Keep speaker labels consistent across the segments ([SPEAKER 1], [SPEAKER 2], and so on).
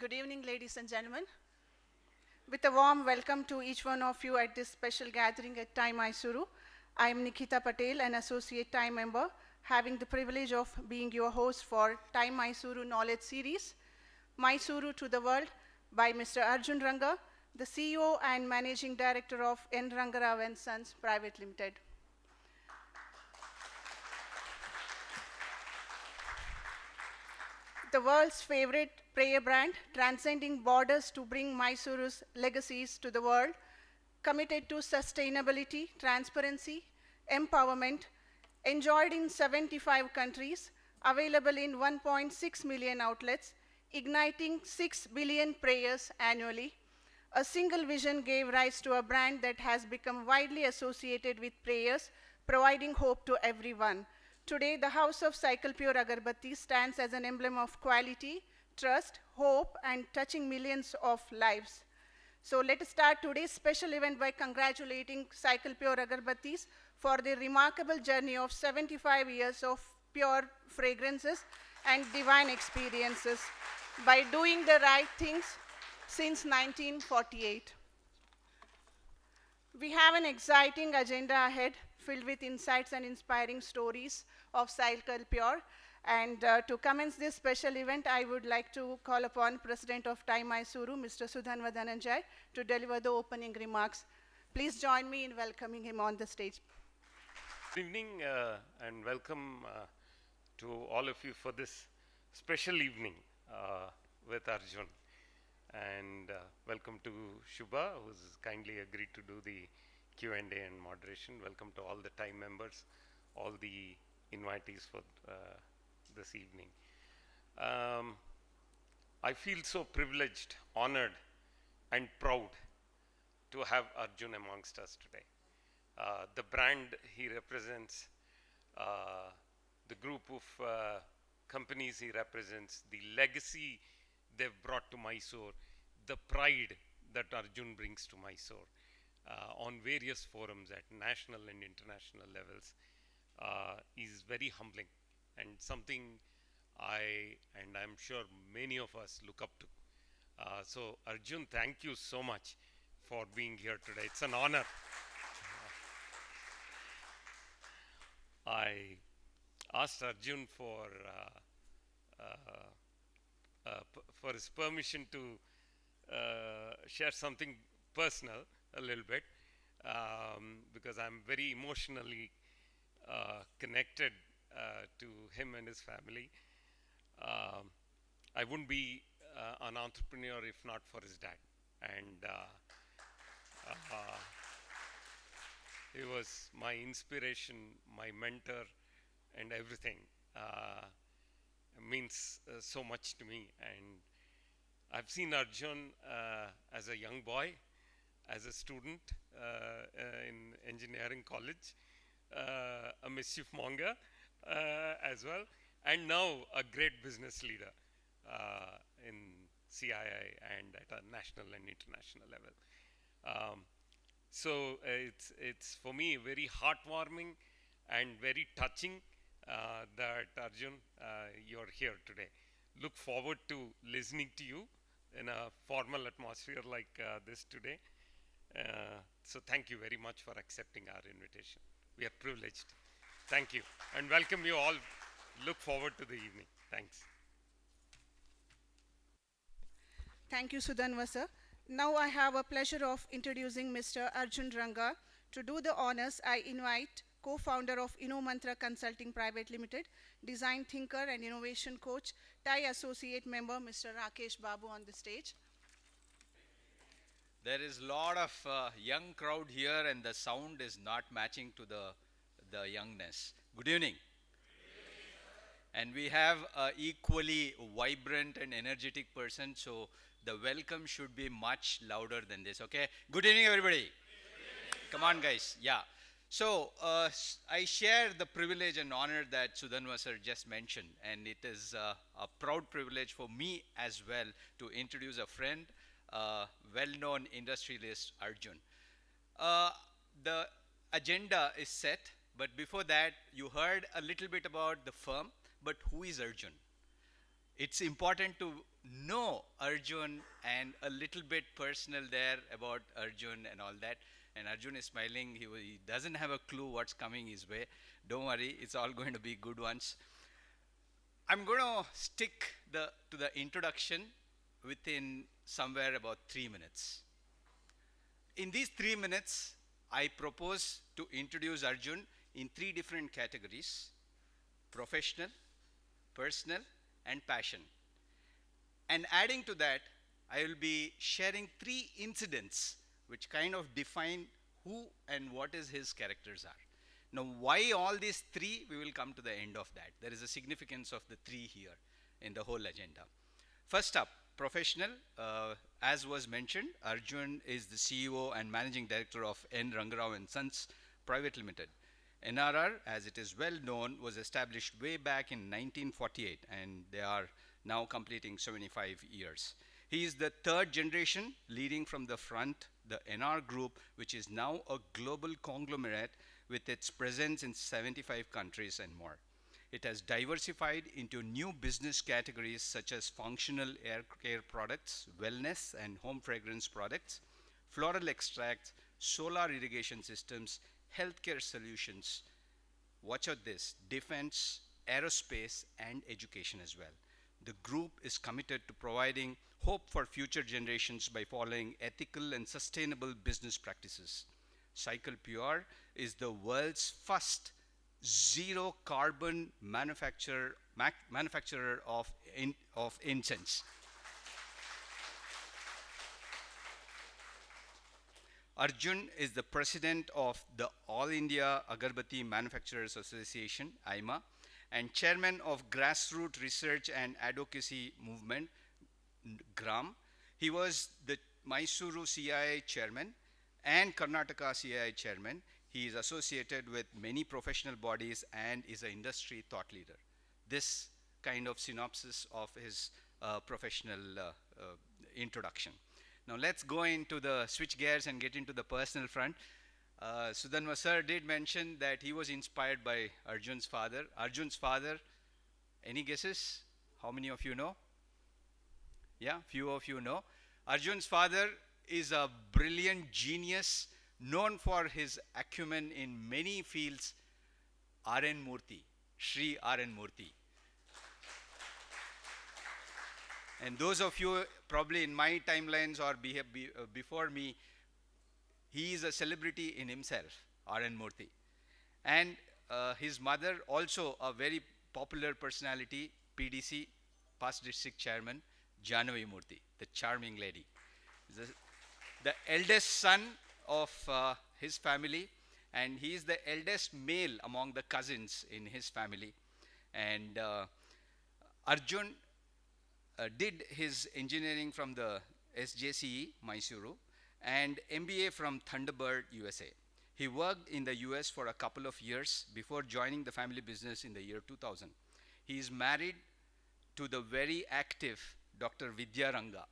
[SPEAKER 1] Good evening, ladies and gentlemen. With a warm welcome to each one of you at this special gathering at TiE Mysuru. I am Nikita Patel, an associate TiE member, having the privilege of being your host for TiE Mysuru Knowledge Series, Mysuru to the World by Mr. Arjun Ranga, the CEO and Managing Director of N. Rangarao & Sons Private Limited. The world's favorite prayer brand, transcending borders to bring Mysuru's legacies to the world, committed to sustainability, transparency, empowerment, enjoyed in 75 countries, available in 1.6 million outlets, igniting 6 billion prayers annually. A single vision gave rise to a brand that has become widely associated with prayers, providing hope to everyone. Today, the House of Cycle Pure Agarbatti stands as an emblem of quality, trust, hope, and touching millions of lives. So let us start today's special event by congratulating Cycle Pure Agarbattis for their remarkable journey of 75 years of pure fragrances and divine experiences by doing the right things since 1948. We have an exciting agenda ahead filled with insights and inspiring stories of Cycle Pure. And to commence this special event, I would like to call upon President of TiE Mysuru, Mr. Sudhanva Dhananjay, to deliver the opening remarks. Please join me in welcoming him on the stage.
[SPEAKER 2] Good evening and welcome to all of you for this special evening with Arjun. And welcome to Shubha, who's kindly agreed to do the Q&A and moderation. Welcome to all the TiE members, all the invitees for this evening. I feel so privileged, honored, and proud to have Arjun amongst us today. The brand he represents, the group of companies he represents, the legacy they've brought to Mysore, the pride that Arjun brings to Mysore on various forums at national and international levels is very humbling and something I'm sure many of us look up to. So Arjun, thank you so much for being here today. It's an honor. I asked Arjun for his permission to share something personal a little bit because I'm very emotionally connected to him and his family. I wouldn't be an entrepreneur if not for his dad, and he was my inspiration, my mentor, and everything. Means so much to me. And I've seen Arjun as a young boy, as a student in engineering college, a mischief monger as well, and now a great business leader in CII and at a national and international level. So it's for me very heartwarming and very touching that Arjun, you're here today. Look forward to listening to you in a formal atmosphere like this today. So thank you very much for accepting our invitation. We are privileged. Thank you and welcome you all. Look forward to the evening. Thanks.
[SPEAKER 1] Thank you, Sudhanva sir. Now I have a pleasure of introducing Mr. Arjun Ranga. To do the honors, I invite co-founder of InnoMantra Consulting Private Limited, design thinker and innovation coach, TiE associate member, Mr. Rakesh Babu on the stage.
[SPEAKER 3] There is a lot of young crowd here and the sound is not matching to the youngness. Good evening. And we have an equally vibrant and energetic person, so the welcome should be much louder than this, okay? Good evening, everybody. Come on, guys. Yeah. So I share the privilege and honor that Sudhanva sir just mentioned, and it is a proud privilege for me as well to introduce a friend, well-known industrialist Arjun. The agenda is set, but before that, you heard a little bit about the firm, but who is Arjun? It's important to know Arjun and a little bit personal there about Arjun and all that. And Arjun is smiling. He doesn't have a clue what's coming his way. Don't worry, it's all going to be good ones. I'm going to stick to the introduction within somewhere about 3 minutes. In these 3 minutes, I propose to introduce Arjun in 3 different categories: professional, personal, and passion. And adding to that, I will be sharing 3 incidents which kind of define who and what is his characters are. Now, why all these 3? We will come to the end of that. There is a significance of the 3 here in the whole agenda. First up, professional. As was mentioned, Arjun is the CEO and Managing Director of N. Rangarao and Sons Private Limited. NRR, as it is well known, was established way back in 1948, and they are now completing 75 years. He is the 3rd generation leading from the front the NR Group, which is now a global conglomerate with its presence in 75 countries and more. It has diversified into new business categories such as functional air care products, wellness and home fragrance products, floral extracts, solar irrigation systems, healthcare solutions. Watch out this, defense, aerospace, and education as well. The group is committed to providing hope for future generations by following ethical and sustainable business practices. Cycle Pure is the world's first zero carbon manufacturer of incense. Arjun is the president of the All India Agarbatti Manufacturers Association, AIMA, and chairman of Grassroots Research and Advocacy Movement, GRAM. He was the Mysuru CII chairman and Karnataka CII chairman. He is associated with many professional bodies and is an industry thought leader. This kind of synopsis of his professional introduction. Now let's go into the switch gears and get into the personal front. Sudhanva sir did mention that he was inspired by Arjun's father. Arjun's father, any guesses? How many of you know? Yeah, few of you know. Arjun's father is a brilliant genius known for his acumen in many fields, R.N. Murthy, Sri R.N. Murthy. And those of you probably in my timelines or before me, he is a celebrity in himself, R.N. Murthy. And his mother, also a very popular personality, PDC, past district chairman, Jahnavi Murthy, the charming lady. The eldest son of his family, and he is the eldest male among the cousins in his family. And Arjun did his engineering from the SJCE, Mysuru, and MBA from Thunderbird, USA. He worked in the US for a couple of years before joining the family business in the year 2000. He is married to the very active Dr. Vidya Ranga.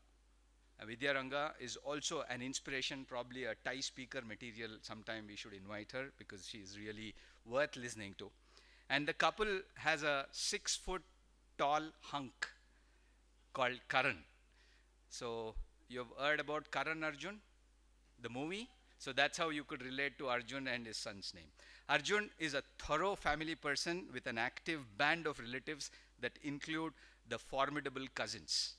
[SPEAKER 3] Vidya Ranga is also an inspiration, probably a Thai speaker material. Sometime we should invite her because she is really worth listening to. And the couple has a 6-foot tall hunk called Karan. So you've heard about Karan Arjun, the movie? So that's how you could relate to Arjun and his son's name. Arjun is a thorough family person with an active band of relatives that include the formidable cousins.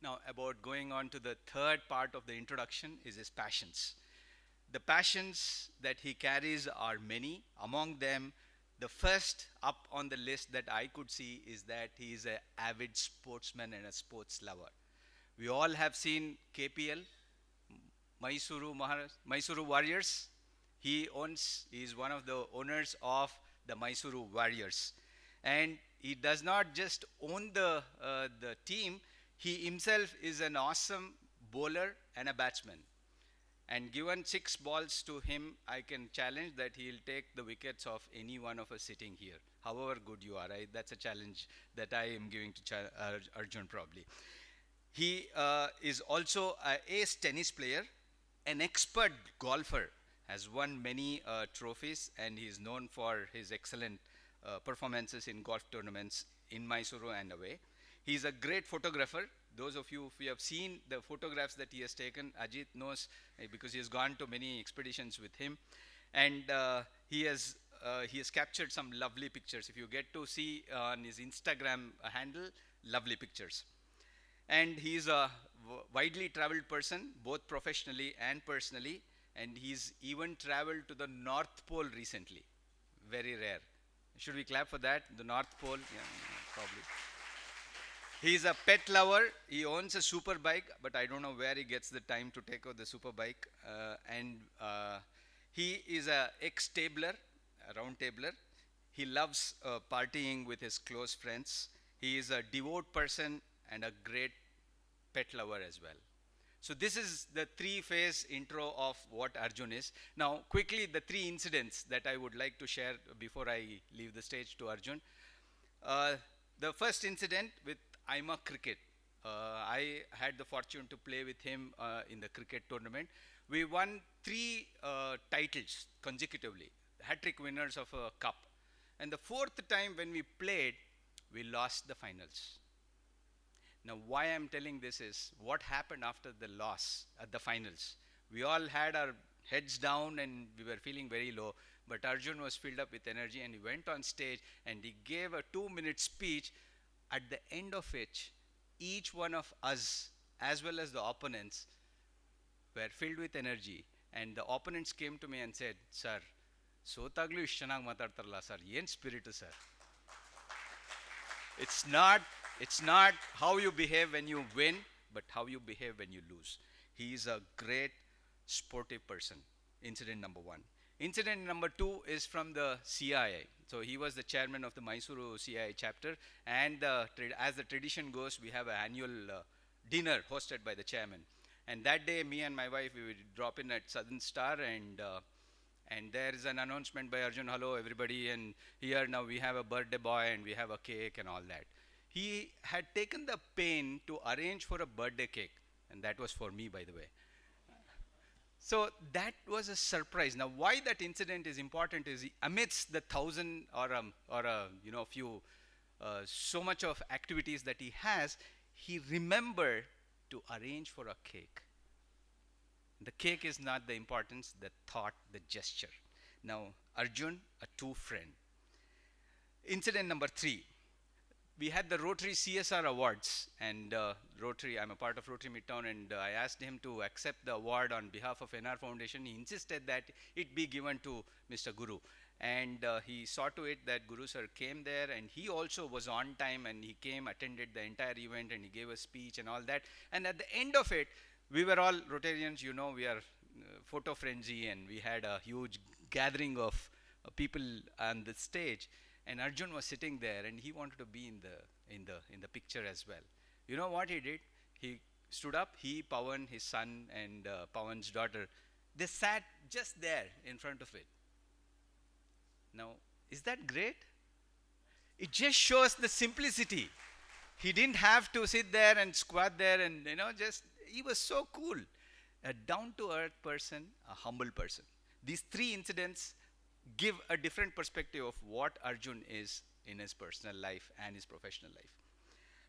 [SPEAKER 3] Now, about going on to the third part of the introduction is his passions. The passions that he carries are many. Among them, the first up on the list that I could see is that he is an avid sportsman and a sports lover. We all have seen KPL, Mysuru Warriors. He is one of the owners of the Mysuru Warriors. And he does not just own the team, he himself is an awesome bowler and a batsman. And given 6 balls to him, I can challenge that he'll take the wickets of any one of us sitting here. However good you are, that's a challenge that I am giving to Arjun probably. He is also an ace tennis player, an expert golfer, has won many trophies, and he is known for his excellent performances in golf tournaments in Mysuru and away. He's a great photographer. Those of you, if you have seen the photographs that he has taken, Ajit knows because he has gone to many expeditions with him. And he has captured some lovely pictures. If you get to see on his Instagram handle, lovely pictures. And he's a widely traveled person, both professionally and personally. And he's even traveled to the North Pole recently. Very rare. Should we clap for that? The North Pole? Yeah, probably. He's a pet lover. He owns a super bike, but I don't know where he gets the time to take out the super bike. He is a ex-tabler, a round tabler. He loves partying with his close friends. He is a devout person and a great pet lover as well. So this is the three-phase intro of what Arjun is. Now, quickly, the three incidents that I would like to share before I leave the stage to Arjun. The first incident with IMA Cricket. I had the fortune to play with him in the cricket tournament. We won 3 titles consecutively, hat-trick winners of a cup. And the fourth time when we played, we lost the finals. Now, why I'm telling this is what happened after the loss at the finals. We all had our heads down and we were feeling very low, but Arjun was filled up with energy and he went on stage and he gave a 2-minute speech, at the end of which each one of us, as well as the opponents, were filled with energy. And the opponents came to me and said, "Sir, sotaglu ishtu chanagi matartaralla sir, yen spirit sir." It's not how you behave when you win, but how you behave when you lose. He is a great sportive person. Incident number 1. Incident number 2 is from the CII. So he was the chairman of the Mysuru CII chapter, and as the tradition goes, we have an annual dinner hosted by the chairman. And that day, me and my wife, we would drop in at Southern Star, and there is an announcement by Arjun, "Hello everybody, and here now we have a birthday boy and we have a cake and all that." He had taken the pain to arrange for a birthday cake, and that was for me, by the way. So that was a surprise. Now, why that incident is important is amidst the 1,000 or few so much of activities that he has, he remembered to arrange for a cake. The cake is not the importance, the thought, the gesture. Now, Arjun, a true friend. Incident number 3. We had the Rotary CSR Awards, and Rotary, I'm a part of Rotary Midtown, and I asked him to accept the award on behalf of NR Foundation. He insisted that it be given to Mr. Guru. And he saw to it that Guru sir came there, and he also was on time, and he came, attended the entire event, and he gave a speech and all that. And at the end of it, we were all Rotarians, we are photo frenzy, and we had a huge gathering of people on the stage. And Arjun was sitting there, and he wanted to be in the picture as well. You know what he did? He stood up. He, Pawan, his son, and Pawan's daughter, they sat just there in front of it. Now, is that great? It just shows the simplicity. He didn't have to sit there and squat there, and he was so cool. A down-to-earth person, a humble person. These 3 incidents give a different perspective of what Arjun is in his personal life and his professional life.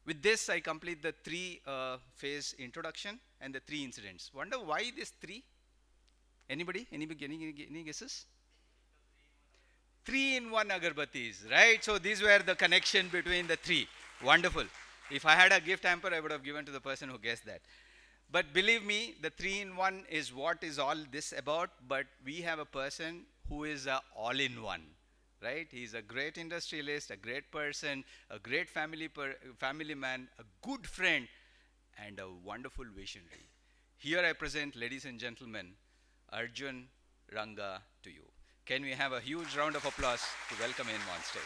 [SPEAKER 3] With this, I complete the 3-phase introduction and the 3 incidents. Wonder why these 3? Anybody? Any guesses? 3-in-1 agarbattis, right? So these were the connection between the 3. Wonderful. If I had a gift hamper, I would have given to the person who guessed that. But believe me, the 3-in-1 is what is all this about, but we have a person who is a all-in-one, right? He's a great industrialist, a great person, a great family man, a good friend, and a wonderful visionary. Here I present, ladies and gentlemen, Arjun Ranga to you. Can we have a huge round of applause to welcome him on stage?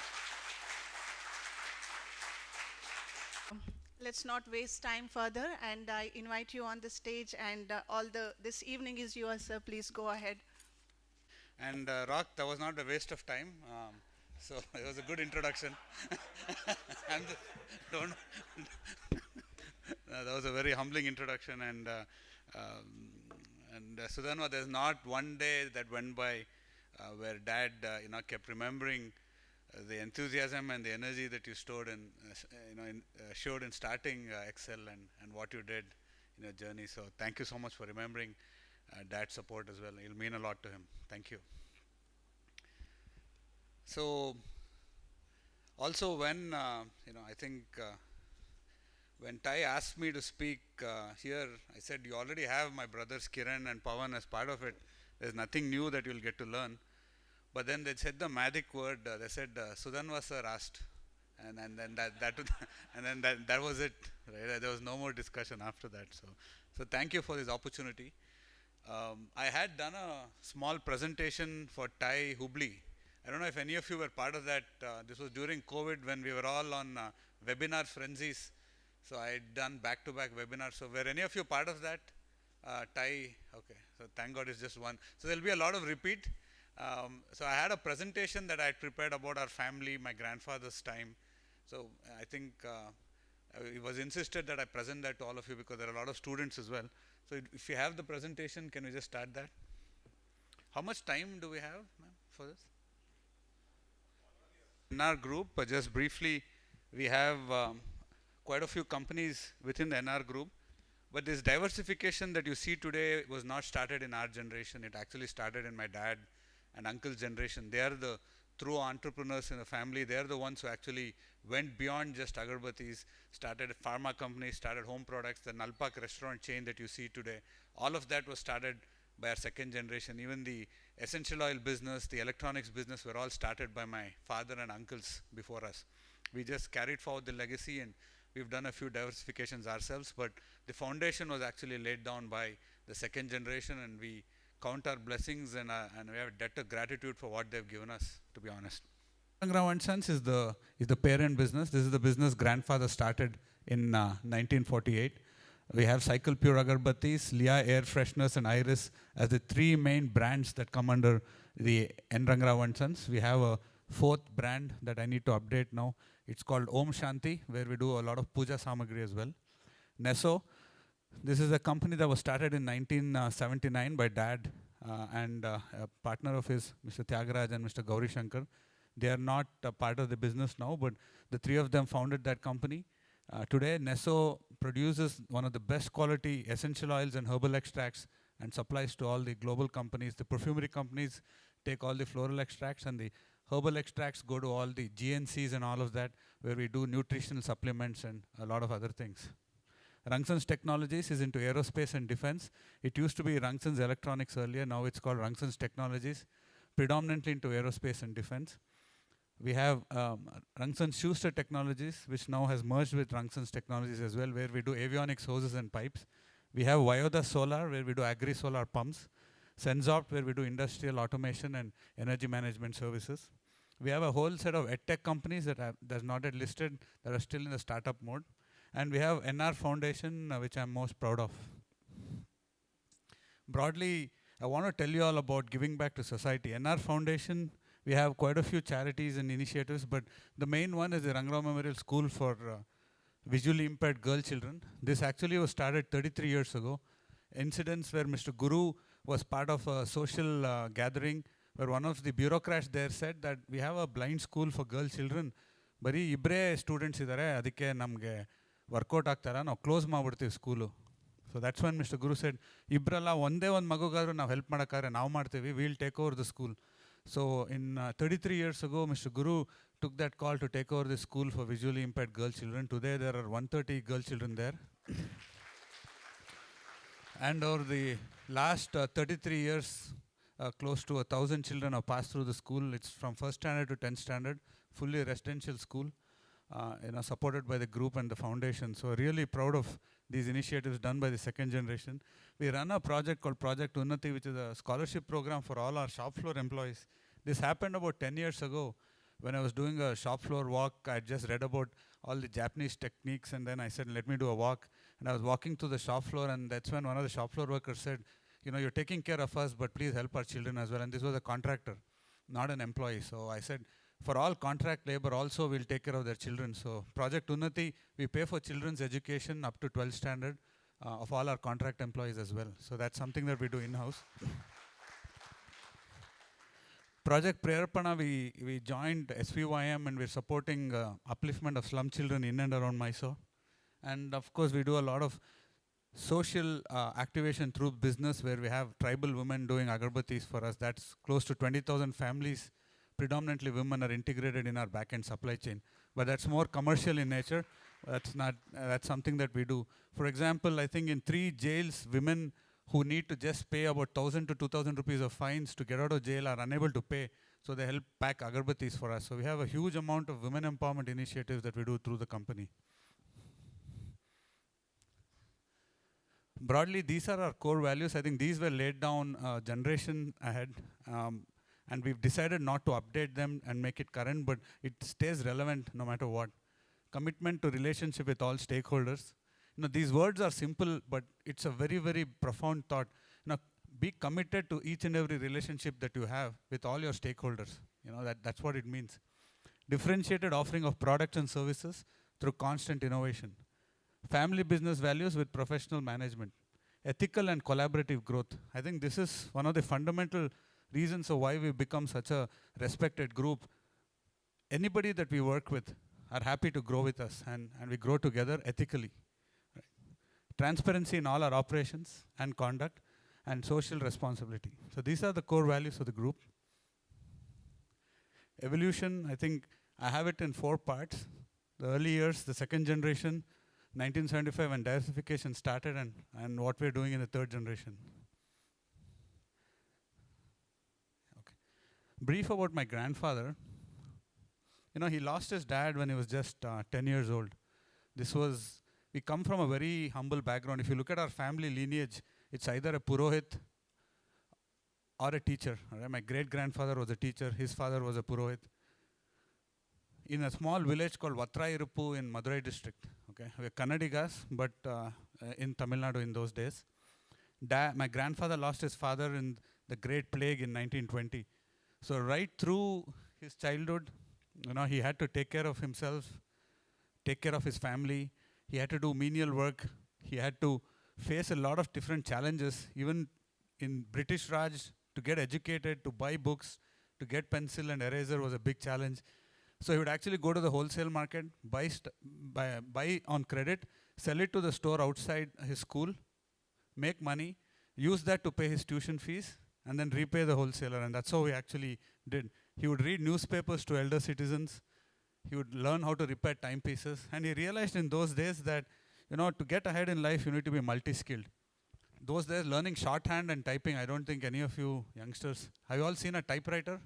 [SPEAKER 1] Let's not waste time further, and I invite you on the stage, and this evening is yours, sir. Please go ahead.
[SPEAKER 4] And Rock, that was not a waste of time. So it was a good introduction. That was a very humbling introduction. And Sudhanva, there's not one day that went by where Dad, kept remembering the enthusiasm and the energy that you stored in, showed in starting Excel and what you did in your journey. So thank you so much for remembering Dad's support as well. It'll mean a lot to him. Thank you. So also when I think when Ty asked me to speak here, I said, you already have my brothers Kiran and Pawan as part of it. There's nothing new that you'll get to learn. But then they said the magic word. They said, Sudanva sir asked, and then that was it. Right? There was no more discussion after that. So thank you for this opportunity. I had done a small presentation for Thai Hubli. I don't know if any of you were part of that. This was during COVID when we were all on webinar frenzies. So I had done back-to-back webinars. So were any of you part of that? Thai, okay. So thank God it's just one. So there'll be a lot of repeat. So I had a presentation that I had prepared about our family, my grandfather's time. So I think it was insisted that I present that to all of you because there are a lot of students as well. So if you have the presentation, can we just start that? How much time do we have, ma'am, for this? In our group, just briefly, we have quite a few companies within the NR group. But this diversification that you see today was not started in our generation. It actually started in my dad and uncle's generation. They are the true entrepreneurs in the family. They are the ones who actually went beyond just agarbattis, started a pharma company, started home products, the Nalpak restaurant chain that you see today. All of that was started by our second generation. Even the essential oil business, the electronics business were all started by my father and uncles before us. We just carried forward the legacy, and we've done a few diversifications ourselves, but the foundation was actually laid down by the second generation, and we count our blessings and we have a debt of gratitude for what they've given us, to be honest. Rangrao & Sons is the parent business. This is the business grandfather started in 1948. We have Cycle Pure Agarbattis, Lia Air Freshness, and Iris as the three main brands that come under the N. Rangrao & Sons. We have a fourth brand that I need to update now. It's called Om Shanti, where we do a lot of puja samagri as well. Neso, this is a company that was started in 1979 by Dad and a partner of his, Mr. Tyagaraj and Mr. Gauri Shankar. They are not part of the business now, but the three of them founded that company. Today, Neso produces one of the best quality essential oils and herbal extracts and supplies to all the global companies. The perfumery companies take all the floral extracts, and the herbal extracts go to all the GNCs and all of that, where we do nutritional supplements and a lot of other things. Rangsons Technologies is into aerospace and defense. It used to be Rangsons Electronics earlier. Now it's called Rangsons Technologies, predominantly into aerospace and defense. We have Rangsons Schuster Technologies, which now has merged with Rangsons Technologies as well, where we do avionics hoses and pipes. We have Vyoda Solar, where we do agri-solar pumps. Sensopt, where we do industrial automation and energy management services. We have a whole set of edtech companies that's not yet listed, that are still in the startup mode. And we have NR Foundation, which I'm most proud of. Broadly, I want to tell you all about giving back to society. NR Foundation, we have quite a few charities and initiatives, but the main one is the Rangrao Memorial School for visually impaired girl children. This actually was started 33 years ago. Incidents where Mr. Guru was part of a social gathering where one of the bureaucrats there said that we have a blind school for girl children. Bari ibre students idare, adike namge workout ಆಗ್ತಾರ ನಾವು close ಮಾಡ್ಬಿಡ್ತೀವಿ school. So that's when Mr. Guru said, ಇಬ್ರಲ್ಲ ಒಂದೇ ಒಂದು ಮಗುಗಾದ್ರೂ ನಾವು help ಮಾಡೋಕ್ಕಾದ್ರೆ ನಾವು ಮಾಡ್ತೀವಿ, we'll take over the school. So in 33 years ago, Mr. Guru took that call to take over the school for visually impaired girl children. Today there are 130 girl children there. And over the last 33 years, close to 1,000 children have passed through the school. It's from 1st standard to 10th standard, fully residential school, supported by the group and the foundation. So really proud of these initiatives done by the second generation. We run a project called Project Unnati, which is a scholarship program for all our shop floor employees. This happened about 10 years ago. When I was doing a shop floor walk, I just read about all the Japanese techniques, and then I said, let me do a walk. And I was walking to the shop floor, and that's when one of the shop floor workers said, you're taking care of us, but please help our children as well. And this was a contractor, not an employee. So I said, for all contract labor also, we'll take care of their children. So Project Unnati, we pay for children's education up to 12th standard of all our contract employees as well. So that's something that we do in-house. Project Prayarpana, we joined SVYM and we're supporting upliftment of slum children in and around Mysore. And of course, we do a lot of social activation through business where we have tribal women doing agarbattis for us. That's close to 20,000 families, predominantly women, are integrated in our back-end supply chain. But that's more commercial in nature. That's not, that's something that we do. For example, I think in 3 jails, women who need to just pay about 1,000 to 2,000 rupees of fines to get out of jail are unable to pay. So they help pack agarbattis for us. So we have a huge amount of women empowerment initiatives that we do through the company. Broadly, these are our core values. I think these were laid down generation ahead. And we've decided not to update them and make it current, but it stays relevant no matter what. Commitment to relationship with all stakeholders. You know, these words are simple, but it's a very, very profound thought. You know, be committed to each and every relationship that you have with all your stakeholders. You know, that's what it means. Differentiated offering of products and services through constant innovation. Family business values with professional management. Ethical and collaborative growth. I think this is one of the fundamental reasons of why we've become such a respected group. Anybody that we work with are happy to grow with us, and we grow together ethically. Right. Transparency in all our operations and conduct, and social responsibility. So these are the core values of the group. Evolution, I think I have it in 4 parts. The early years, the second generation, 1975 when diversification started, and what we're doing in the third generation. Okay. Brief about my grandfather. You know, he lost his dad when he was just 10 years old. We come from a very humble background. If you look at our family lineage, it's either a Purohit or a teacher. Right? My great-grandfather was a teacher, his father was a Purohit. In a small village called Vatrayiruppu in Madurai district. Okay, we're Kannadigas, but in Tamil Nadu in those days. My grandfather lost his father in the Great Plague in 1920. So right through his childhood, you know, he had to take care of himself, take care of his family. He had to do menial work. He had to face a lot of different challenges. Even in British Raj, to get educated, to buy books, to get pencil and eraser was a big challenge. So he would actually go to the wholesale market, buy on credit, sell it to the store outside his school, make money, use that to pay his tuition fees, and then repay the wholesaler. And that's how he actually did. He would read newspapers to elder citizens. He would learn how to repair timepieces. And he realized in those days that, you know, to get ahead in life, you need to be multi-skilled. Those days, learning shorthand and typing, I don't think any of you youngsters, have you all seen a typewriter?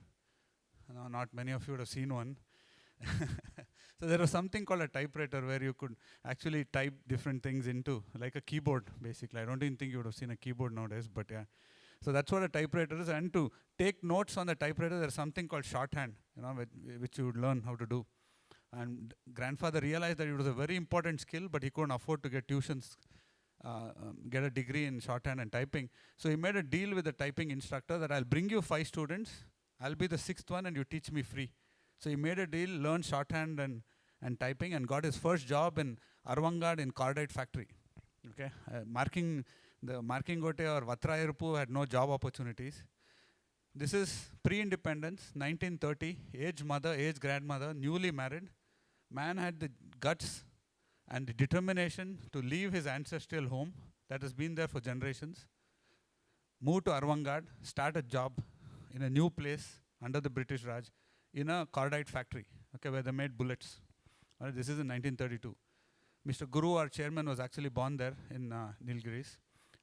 [SPEAKER 4] No, not many of you would have seen one. So there was something called a typewriter where you could actually type different things into, like a keyboard, basically. I don't even think you would have seen a keyboard nowadays, but yeah. So that's what a typewriter is. And to take notes on the typewriter, there's something called shorthand, you know, which you would learn how to do. And grandfather realized that it was a very important skill, but he couldn't afford to get tuitions, get a degree in shorthand and typing. So he made a deal with the typing instructor that I'll bring you 5 students, I'll be the 6th one, and you teach me free. So he made a deal, learned shorthand and typing, and got his first job in Arvangad in cordite factory. Okay, the Markingote or Vatrayiruppu had no job opportunities. This is pre-independence, 1930, aged mother, aged grandmother, newly married. Man had the guts and the determination to leave his ancestral home that has been there for generations, move to Arvangad, start a job in a new place under the British Raj in a cordite factory, okay, where they made bullets. This is in 1932. Mr. Guru, our chairman, was actually born there in Nilgiris.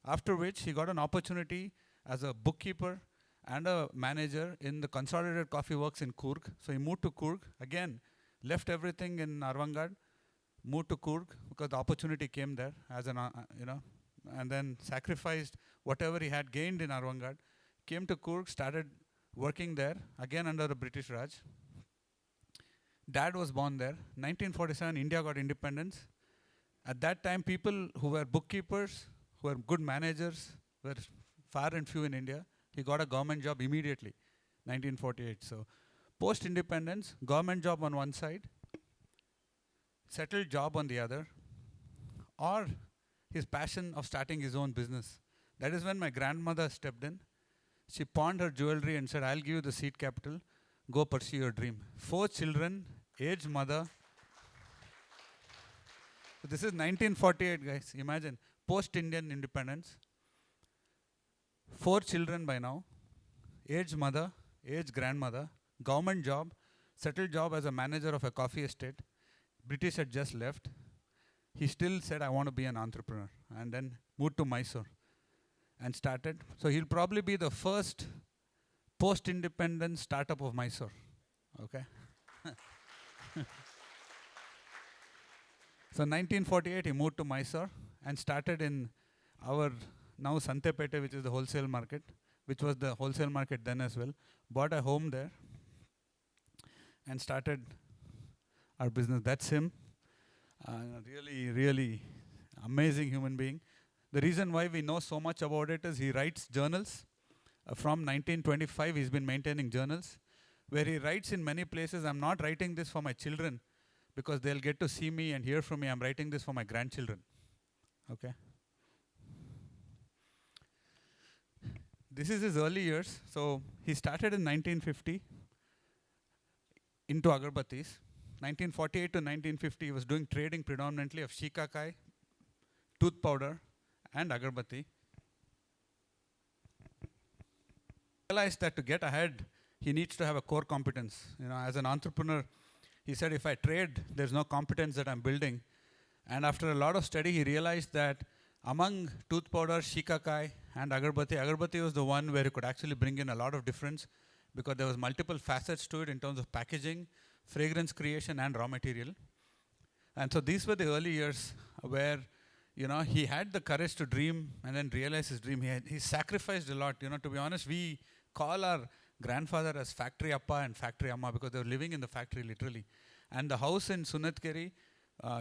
[SPEAKER 4] After which he got an opportunity as a bookkeeper and a manager in the Consolidated Coffee Works in Coorg. So he moved to Coorg, again, left everything in Arvangad, moved to Coorg because the opportunity came there as an, and then sacrificed whatever he had gained in Arvangad, came to Coorg, started working there, again under the British Raj. Dad was born there. 1947, India got independence. At that time, people who were bookkeepers, who were good managers, were far and few in India. He got a government job immediately, 1948. So, post-independence, government job on one side, settled job on the other, or his passion of starting his own business. That is when my grandmother stepped in. She pawned her jewelry and said, I'll give you the seed capital. Go pursue your dream. 4 children, aged mother. So this is 1948, guys. Imagine, post-Indian independence. 4 children by now, aged mother, aged grandmother, government job, settled job as a manager of a coffee estate. British had just left. He still said, I want to be an entrepreneur. And then moved to Mysore and started. So he'll probably be the first post-independence startup of Mysore. Okay? So 1948, he moved to Mysore and started in our now Santepete, which is the wholesale market, which was the wholesale market then as well. Bought a home there and started our business. That's him. Really, really amazing human being. The reason why we know so much about it is he writes journals. From 1925, he's been maintaining journals, where he writes in many places, I'm not writing this for my children, because they'll get to see me and hear from me. I'm writing this for my grandchildren. Okay? This is his early years. So he started in 1950 into agarbattis. 1948 to 1950, he was doing trading predominantly of shikakai, tooth powder, and agarbatti. Realized that to get ahead, he needs to have a core competence. You know, as an entrepreneur, he said, if I trade, there's no competence that I'm building. And after a lot of study, he realized that among tooth powder, shikakai, and agarbatti, agarbatti was the one where he could actually bring in a lot of difference, because there was multiple facets to it in terms of packaging, fragrance creation, and raw material. And so these were the early years where, you know, he had the courage to dream and then realize his dream. He sacrificed a lot. You know, to be honest, we call our grandfather as factory appa and factory amma, because they were living in the factory literally. And the house in Sunatkeri,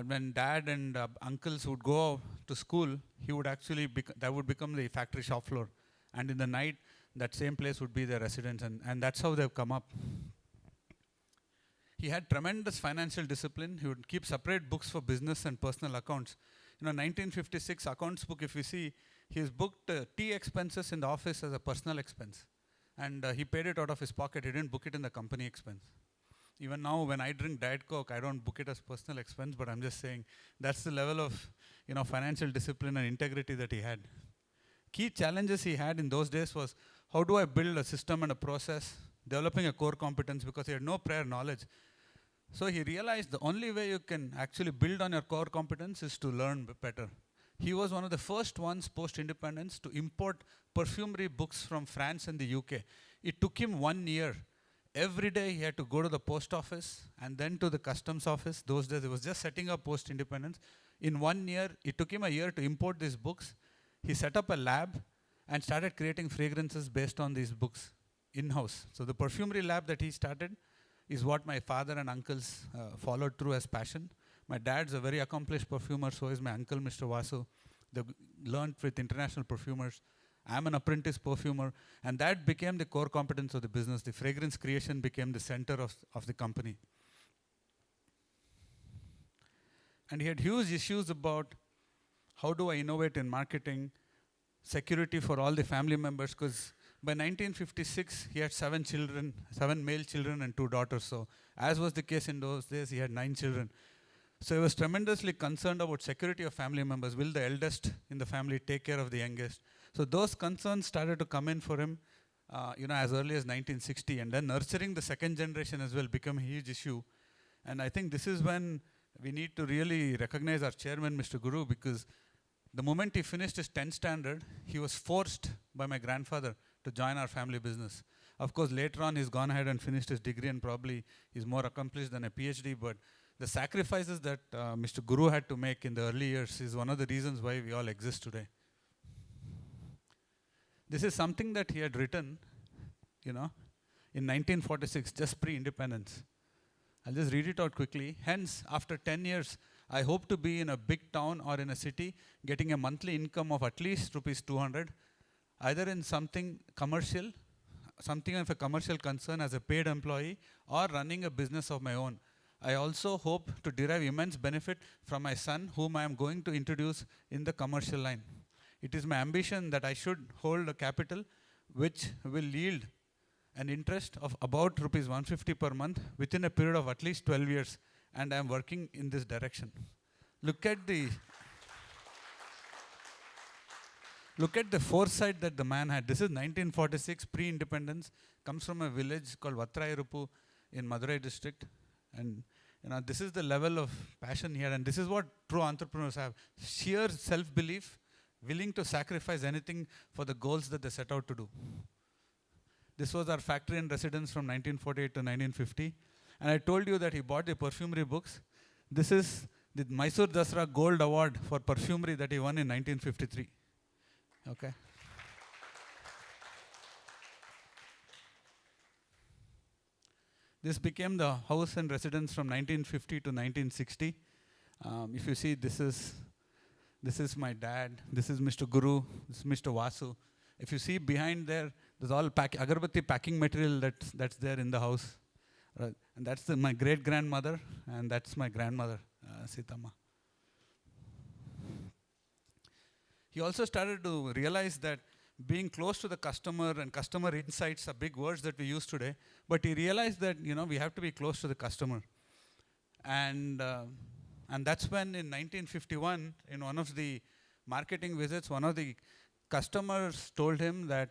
[SPEAKER 4] when dad and uncles would go to school, he would actually that would become the factory shop floor. And in the night, that same place would be their residence, and that's how they've come up. He had tremendous financial discipline. He would keep separate books for business and personal accounts. You know, 1956 accounts book, if you see, he's booked tea expenses in the office as a personal expense. And he paid it out of his pocket. He didn't book it in the company expense. Even now, when I drink Diet Coke, I don't book it as personal expense, but I'm just saying that's the level of, you know, financial discipline and integrity that he had. Key challenges he had in those days was, how do I build a system and a process, developing a core competence, because he had no prior knowledge. So he realized the only way you can actually build on your core competence is to learn better. He was one of the first ones post-independence to import perfumery books from France and the UK. It took him 1 year. Every day he had to go to the post office and then to the customs office. Those days it was just setting up post-independence. In 1 year, it took him a year to import these books. He set up a lab and started creating fragrances based on these books in-house. So the perfumery lab that he started is what my father and uncles followed through as passion. My dad's a very accomplished perfumer, so is my uncle, Mr. Vasu. They learned with international perfumers. I'm an apprentice perfumer, and that became the core competence of the business. The fragrance creation became the center of the company. And he had huge issues about how do I innovate in marketing, security for all the family members, because by 1956, he had 7 children, 7 male children and 2 daughters. So as was the case in those days, he had 9 children. So he was tremendously concerned about security of family members. Will the eldest in the family take care of the youngest? So those concerns started to come in for him, you know, as early as 1960. And then nurturing the second generation as well became a huge issue. And I think this is when we need to really recognize our chairman, Mr. Guru, because the moment he finished his 10th standard, he was forced by my grandfather to join our family business. Of course, later on, he's gone ahead and finished his degree, and probably he's more accomplished than a PhD, but the sacrifices that Mr. Guru had to make in the early years is one of the reasons why we all exist today. This is something that he had written, you know, in 1946, just pre-independence. I'll just read it out quickly. Hence, after 10 years, I hope to be in a big town or in a city, getting a monthly income of at least rupees 200, either in something commercial, something of a commercial concern as a paid employee, or running a business of my own. I also hope to derive immense benefit from my son, whom I am going to introduce in the commercial line. It is my ambition that I should hold a capital which will yield an interest of about rupees 150 per month within a period of at least 12 years, and I am working in this direction. Look at the foresight that the man had. This is 1946, pre-independence, comes from a village called Vatrayaruppu in Madurai district, and this is the level of passion he had, and this is what true entrepreneurs have: sheer self-belief, willing to sacrifice anything for the goals that they set out to do. This was our factory and residence from 1948 to 1950. And I told you that he bought the perfumery books. This is the Mysore Dasra Gold Award for perfumery that he won in 1953. Okay. This became the house and residence from 1950 to 1960. If you see, this is my dad. This is Mr. Guru. This is Mr. Vasu. If you see behind there, there's all agarbatti packing material that's there in the house. And that's my great-grandmother, and that's my grandmother, Sitama. He also started to realize that being close to the customer and customer insights are big words that we use today, but he realized that we have to be close to the customer. And that's when in 1951, in one of the marketing visits, one of the customers told him that,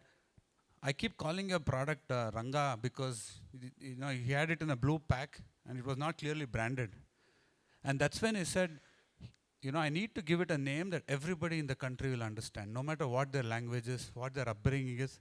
[SPEAKER 4] I keep calling your product Ranga because he had it in a blue pack and it was not clearly branded. And that's when he said, I need to give it a name that everybody in the country will understand, no matter what their language is, what their upbringing is.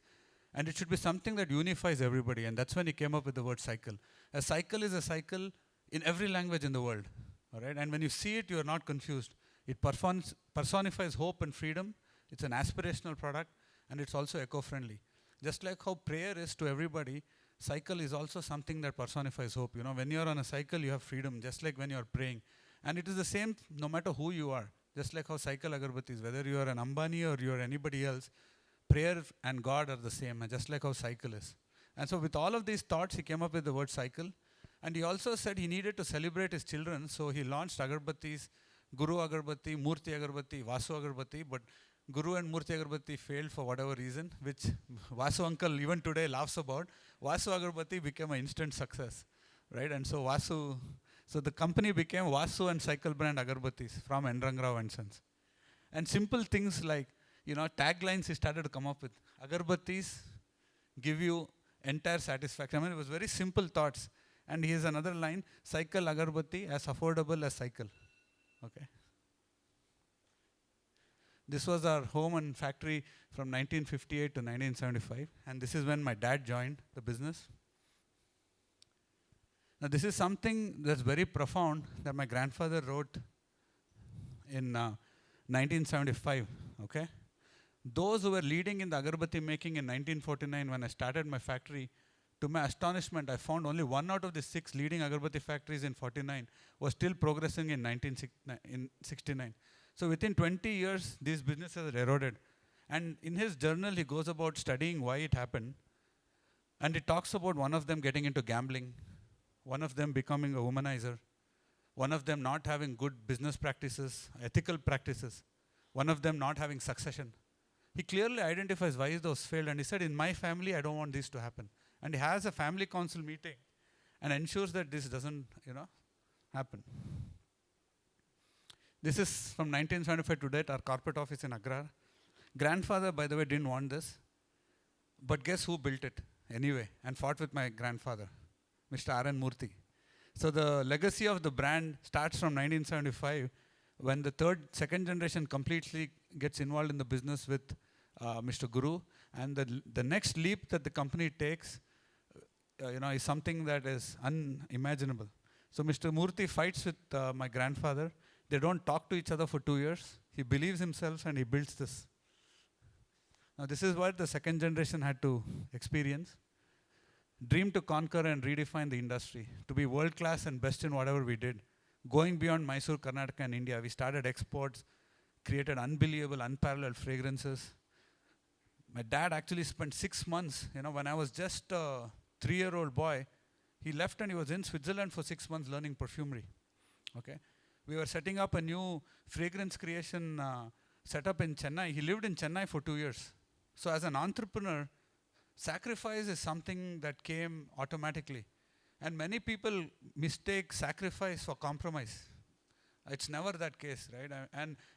[SPEAKER 4] And it should be something that unifies everybody. And that's when he came up with the word cycle. A cycle is a cycle in every language in the world. All right? And when you see it, you are not confused. It personifies hope and freedom. It's an aspirational product, and it's also eco-friendly. Just like how prayer is to everybody, cycle is also something that personifies hope. When you're on a cycle, you have freedom, just like when you're praying. And it is the same no matter who you are. Just like how cycle agarbatti is, whether you are an Ambani or you are anybody else, prayer and God are the same, just like how cycle is. And so with all of these thoughts, he came up with the word cycle. And he also said he needed to celebrate his children, so he launched agarbattis, Guru Agarbatti, Murti Agarbatti, Vasu Agarbatti, but Guru and Murti Agarbatti failed for whatever reason, which Vasu uncle even today laughs about. Vasu Agarbatti became an instant success, right? And so the company became Vasu and Cycle Brand Agarbattis from N. Ranga Rao and Sons. And simple things like, taglines he started to come up with. Agarbattis give you entire satisfaction. It was very simple thoughts. And here's another line, Cycle Agarbatti as affordable as cycle. Okay. This was our home and factory from 1958 to 1975, and this is when my dad joined the business. Now this is something that's very profound that my grandfather wrote in 1975, okay? Those who were leading in the agarbatti making in 1949 when I started my factory, to my astonishment, I found only 1 out of the 6 leading agarbatti factories in 49 was still progressing in 1969. So within 20 years, these businesses are eroded. And in his journal, he goes about studying why it happened. And he talks about one of them getting into gambling, one of them becoming a womanizer, one of them not having good business practices, ethical practices, one of them not having succession. He clearly identifies why those failed. And he said, in my family, I don't want this to happen. And he has a family council meeting and ensures that this doesn't, happen. This is from 1975 to date, our corporate office in Agrar. Grandfather, by the way, didn't want this. But guess who built it anyway and fought with my grandfather, Mr. R.N. Murthy. So the legacy of the brand starts from 1975 when the second generation completely gets involved in the business with Mr. Guru. And the next leap that the company takes, is something that is unimaginable. So Mr. Murthy fights with my grandfather. They don't talk to each other for 2 years. He believes himself and he builds this. Now this is what the second generation had to experience. Dream to conquer and redefine the industry, to be world class and best in whatever we did. Going beyond Mysore, Karnataka and India, we started exports, created unbelievable, unparalleled fragrances. My dad actually spent 6 months, when I was just a 3-year-old boy, he left and he was in Switzerland for 6 months learning perfumery. Okay. We were setting up a new fragrance creation setup in Chennai. He lived in Chennai for 2 years. So as an entrepreneur, sacrifice is something that came automatically. And many people mistake sacrifice for compromise. It's never that case, right?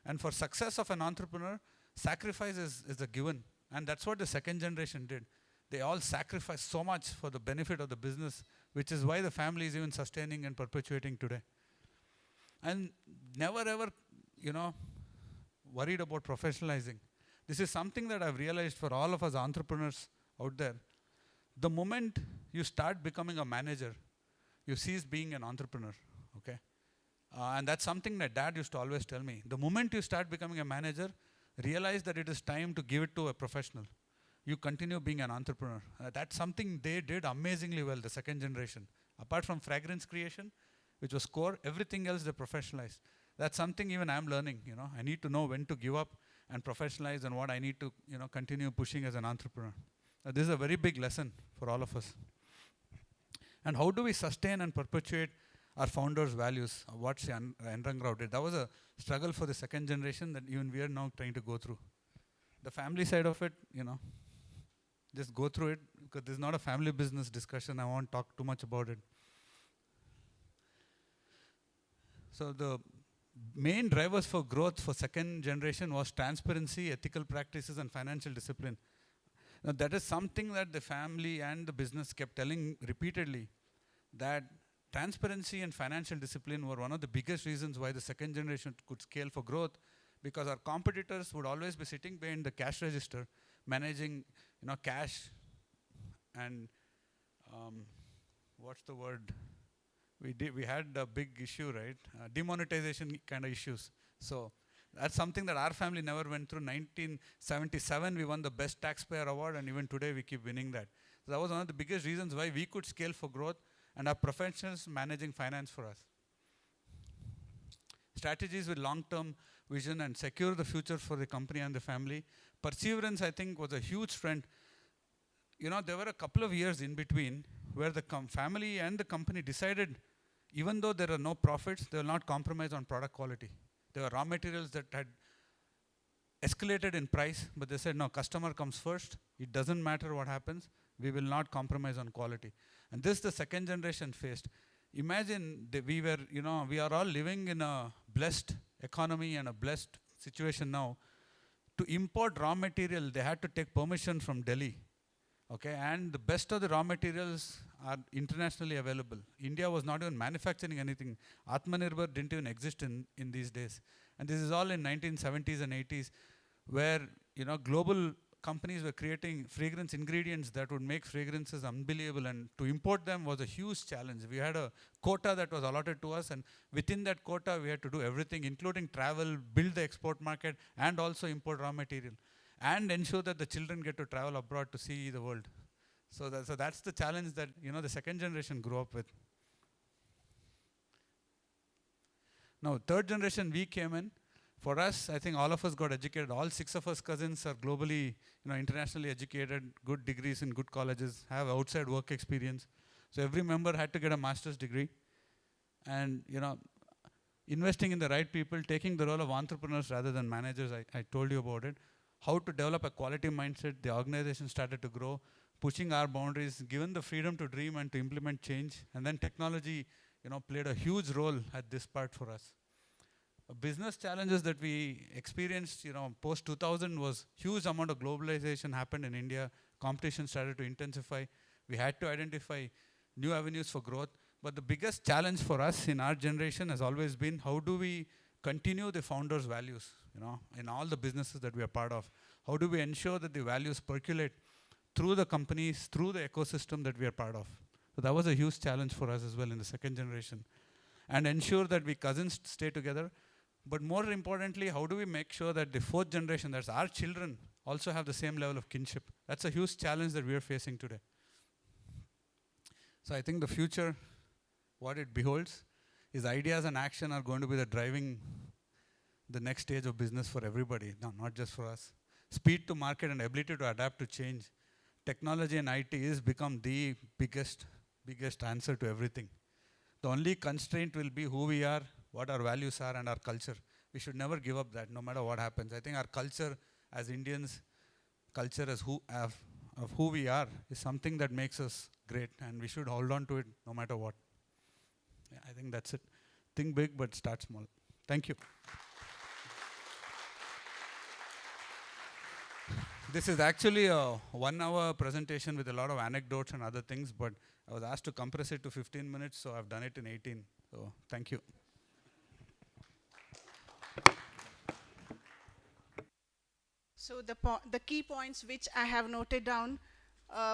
[SPEAKER 4] And for success of an entrepreneur, sacrifice is a given. And that's what the second generation did. They all sacrificed so much for the benefit of the business, which is why the family is even sustaining and perpetuating today. And never ever, worried about professionalizing. This is something that I've realized for all of us entrepreneurs out there. The moment you start becoming a manager, you cease being an entrepreneur, okay? And that's something that Dad used to always tell me. The moment you start becoming a manager, realize that it is time to give it to a professional. You continue being an entrepreneur. That's something they did amazingly well, the second generation. Apart from fragrance creation, which was core, everything else they professionalized. That's something even I'm learning, I need to know when to give up and professionalize and what I need to, continue pushing as an entrepreneur. This is a very big lesson for all of us. And how do we sustain and perpetuate our founders' values? What Enrang Rao did. That was a struggle for the second generation that even we are now trying to go through. The family side of it, just go through it, because this is not a family business discussion. I won't talk too much about it. So the main drivers for growth for second generation was transparency, ethical practices, and financial discipline. Now that is something that the family and the business kept telling repeatedly, that transparency and financial discipline were one of the biggest reasons why the second generation could scale for growth, because our competitors would always be sitting behind the cash register, managing, cash and what's the word? We had a big issue, right? Demonetization kind of issues. So that's something that our family never went through. 1977, we won the Best Taxpayer Award, and even today we keep winning that. So that was one of the biggest reasons why we could scale for growth, and our professionals managing finance for us. Strategies with long-term vision and secure the future for the company and the family. Perseverance, I think, was a huge strength. There were a couple of years in between where the family and the company decided, even though there are no profits, they will not compromise on product quality. There were raw materials that had escalated in price, but they said, no, customer comes first. It doesn't matter what happens. We will not compromise on quality. And this the second generation faced. Imagine we are all living in a blessed economy and a blessed situation now. To import raw material, they had to take permission from Delhi. Okay, and the best of the raw materials are internationally available. India was not even manufacturing anything. Atmanirbhar didn't even exist in these days. And this is all in 1970s and 80s, where global companies were creating fragrance ingredients that would make fragrances unbelievable, and to import them was a huge challenge. We had a quota that was allotted to us, and within that quota we had to do everything, including travel, build the export market, and also import raw material, and ensure that the children get to travel abroad to see the world. So that's the challenge that the second generation grew up with. Now, third generation, we came in. For us, I think all of us got educated. All 6 of us cousins are globally, internationally educated, good degrees in good colleges, have outside work experience. So every member had to get a master's degree. And, investing in the right people, taking the role of entrepreneurs rather than managers, I told you about it. How to develop a quality mindset, the organization started to grow, pushing our boundaries, given the freedom to dream and to implement change. And then technology, played a huge role at this part for us. Business challenges that we experienced, post 2000 was huge amount of globalization happened in India. Competition started to intensify. We had to identify new avenues for growth. But the biggest challenge for us in our generation has always been, how do we continue the founders' values, in all the businesses that we are part of? How do we ensure that the values percolate through the companies, through the ecosystem that we are part of? So that was a huge challenge for us as well in the second generation. And ensure that we cousins stay together. But more importantly, how do we make sure that the fourth generation, that's our children, also have the same level of kinship? That's a huge challenge that we are facing today. So I think the future, what it beholds, is ideas and action are going to be the next stage of business for everybody, not just for us. Speed to market and ability to adapt to change. Technology and IT is become the biggest answer to everything. The only constraint will be who we are, what our values are, and our culture. We should never give up that, no matter what happens. I think our culture as Indians, culture as of who we are is something that makes us great, and we should hold on to it no matter what. Yeah, I think that's it. Think big, but start small. Thank you. This is actually a 1-hour presentation with a lot of anecdotes and other things, but I was asked to compress it to 15 minutes, so I've done it in 18. So thank you.
[SPEAKER 1] So the key points which I have noted down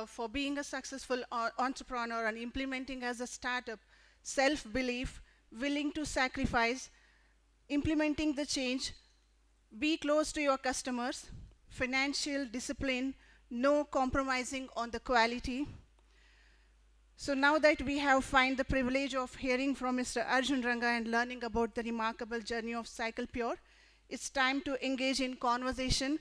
[SPEAKER 1] for being a successful entrepreneur and implementing as a startup: self-belief, willing to sacrifice, implementing the change, be close to your customers, financial discipline, no compromising on the quality. So now that we have found the privilege of hearing from Mr. Arjun Ranga and learning about the remarkable journey of Cycle Pure, it's time to engage in conversation.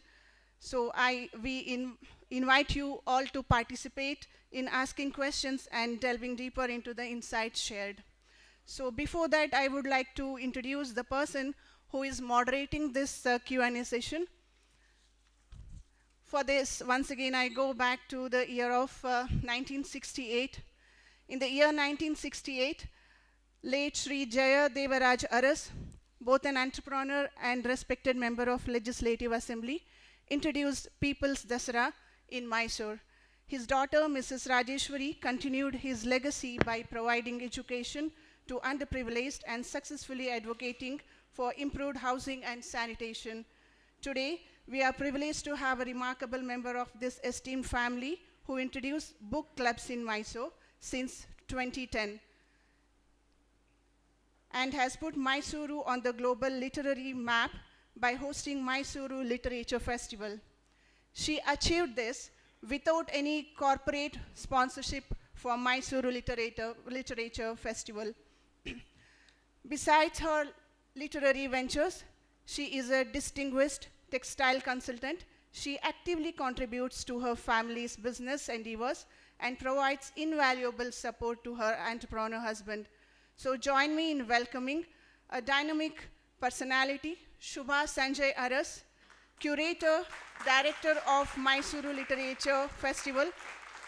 [SPEAKER 1] So we invite you all to participate in asking questions and delving deeper into the insights shared. So before that, I would like to introduce the person who is moderating this Q&A session. For this, once again, I go back to the year of 1968. In the year 1968, late Sri Jaya Devaraj Aras, both an entrepreneur and respected member of Legislative Assembly, introduced People's Dasara in Mysore. His daughter, Mrs. Rajeshwari, continued his legacy by providing education to underprivileged and successfully advocating for improved housing and sanitation. Today, we are privileged to have a remarkable member of this esteemed family who introduced book clubs in Mysore since 2010 and has put Mysuru on the global literary map by hosting Mysuru Literature Festival. She achieved this without any corporate sponsorship for Mysuru Literature Festival. Besides her literary ventures, she is a distinguished textile consultant. She actively contributes to her family's business endeavors and provides invaluable support to her entrepreneur husband. So join me in welcoming a dynamic personality, Shubha Sanjay Aras, curator, director of Mysuru Literature Festival,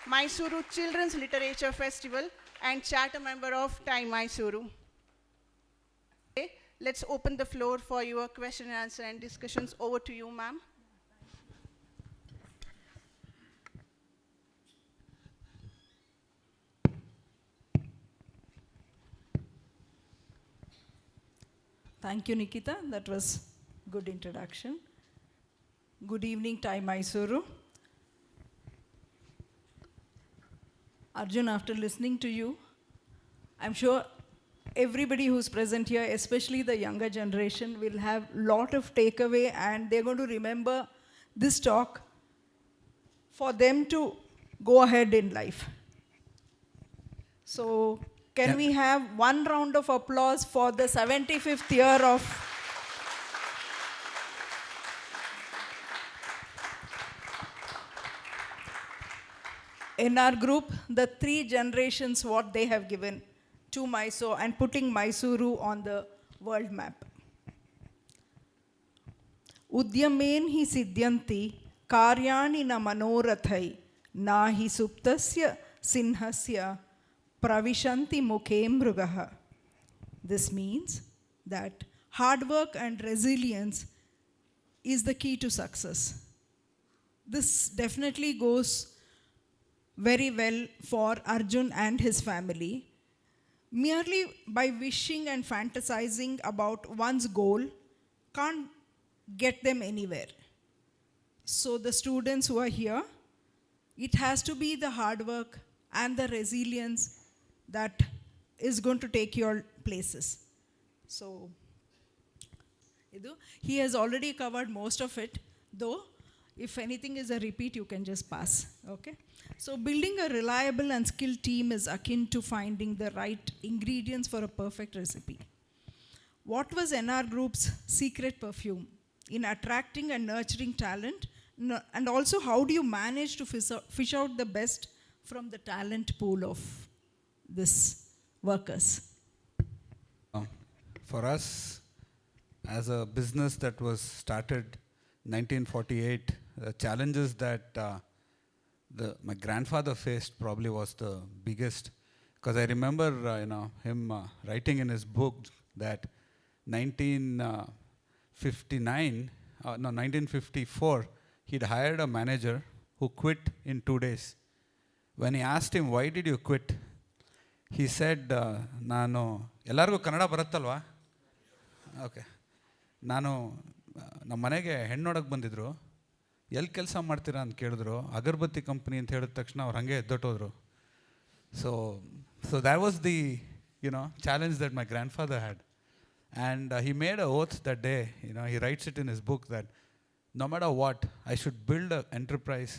[SPEAKER 1] Mysuru Children's Literature Festival, and charter member of Time Mysuru. Okay, let's open the floor for your question and answer and discussions. Over to you, ma'am.
[SPEAKER 5] Thank you, Nikita. That was good introduction. Good evening, Time Mysuru. Arjun, after listening to you, I'm sure everybody who's present here, especially the younger generation, will have a lot of takeaway, and they're going to remember this talk for them to go ahead in life. So, can we have one round of applause for the 75th year of NR Group, the 3 generations, what they have given to Mysore and putting Mysuru on the world map. Udyamen hi siddhyanti karyani na manorathai na hi suptasya sinhasya pravishanti mukhe mrugaha. This means that hard work and resilience is the key to success. This definitely goes very well for Arjun and his family. Merely by wishing and fantasizing about one's goal can't get them anywhere. So the students who are here, it has to be the hard work and the resilience that is going to take your places. So, he has already covered most of it, though if anything is a repeat, you can just pass, okay? So building a reliable and skilled team is akin to finding the right ingredients for a perfect recipe. What was NR Group's secret perfume in attracting and nurturing talent? And also, how do you manage to fish out the best from the talent pool of these workers?
[SPEAKER 4] For us, as a business that was started 1948, the challenges that my grandfather faced probably was the biggest, because I remember him writing in his book that 1954 he'd hired a manager who quit in 2 days. When he asked him, why did you quit? He said, ನಾನು ಎಲ್ಲರಿಗೂ Kannada ಬರುತ್ತಲ್ವಾ? Okay, ನಾನು ನಮ್ಮ ಮನೆಗೆ ಹೆಣ್ಣು ನೋಡೋಕ್ಕೆ ಬಂದಿದ್ರು, ಎಲ್ಲಿ ಕೆಲಸ ಮಾಡ್ತೀರಾ ಅಂತ ಕೇಳಿದ್ರು, ಅಗರಬತ್ತಿ ಕಂಪ್ನಿ ಅಂತ ಹೇಳಿದ ತಕ್ಷಣ ಅವ್ರು ಹಾಗೆ ಎದ್ದೊಟ್ಟೋದ್ರು. So that was the challenge that my grandfather had. And he made an oath that day, he writes it in his book that no matter what, I should build an enterprise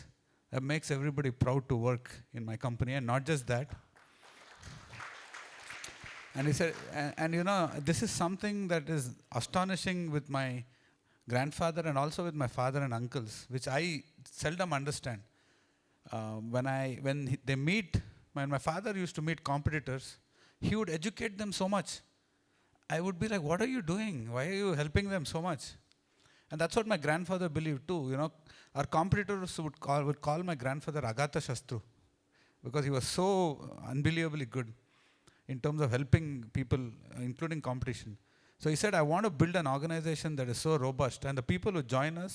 [SPEAKER 4] that makes everybody proud to work in my company. And not just that. And he said, and this is something that is astonishing with my grandfather and also with my father and uncles, which I seldom understand. They meet, when my father used to meet competitors, he would educate them so much. I would be like, what are you doing? Why are you helping them so much? And that's what my grandfather believed too. Our competitors would call my grandfather Agatha Shastru, because he was so unbelievably good in terms of helping people, including competition. So he said, I want to build an organization that is so robust, and the people who join us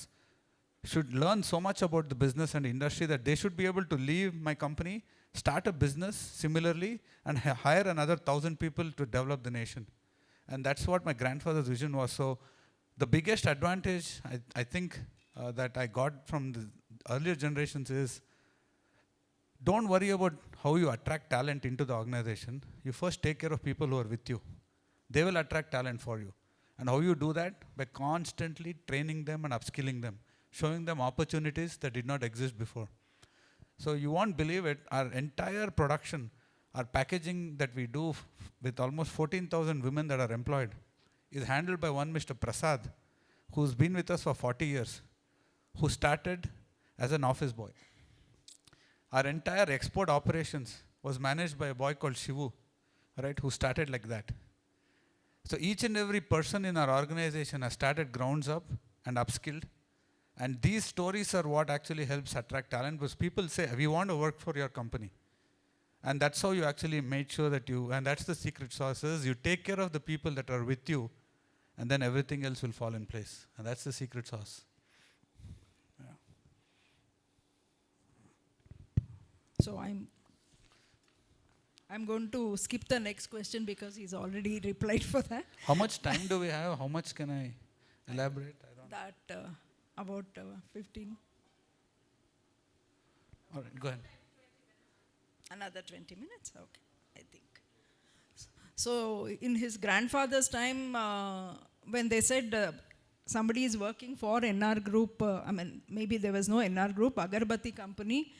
[SPEAKER 4] should learn so much about the business and industry that they should be able to leave my company, start a business similarly, and hire another 1,000 people to develop the nation. And that's what my grandfather's vision was. So the biggest advantage I think that I got from the earlier generations is, don't worry about how you attract talent into the organization. You first take care of people who are with you. They will attract talent for you. And how you do that? By constantly training them and upskilling them, showing them opportunities that did not exist before. So you won't believe it, our entire production, our packaging that we do with almost 14,000 women that are employed is handled by one Mr. Prasad, who's been with us for 40 years, who started as an office boy. Our entire export operations was managed by a boy called Shivu, right, who started like that. So each and every person in our organization has started grounds up and upskilled. And these stories are what actually helps attract talent, because people say, we want to work for your company. And that's how you actually made sure that and that's the secret sauce is, you take care of the people that are with you, and then everything else will fall in place. And that's the secret sauce. Yeah.
[SPEAKER 5] So I'm going to skip the next question because he's already replied for that.
[SPEAKER 4] How much time do we have? How much can I elaborate? I don't
[SPEAKER 5] That about 15,
[SPEAKER 4] All right, go ahead.
[SPEAKER 5] another 20 minutes. Okay, I think. So in his grandfather's time, when they said somebody is working for NR Group, maybe there was no NR Group, Agarbatti company,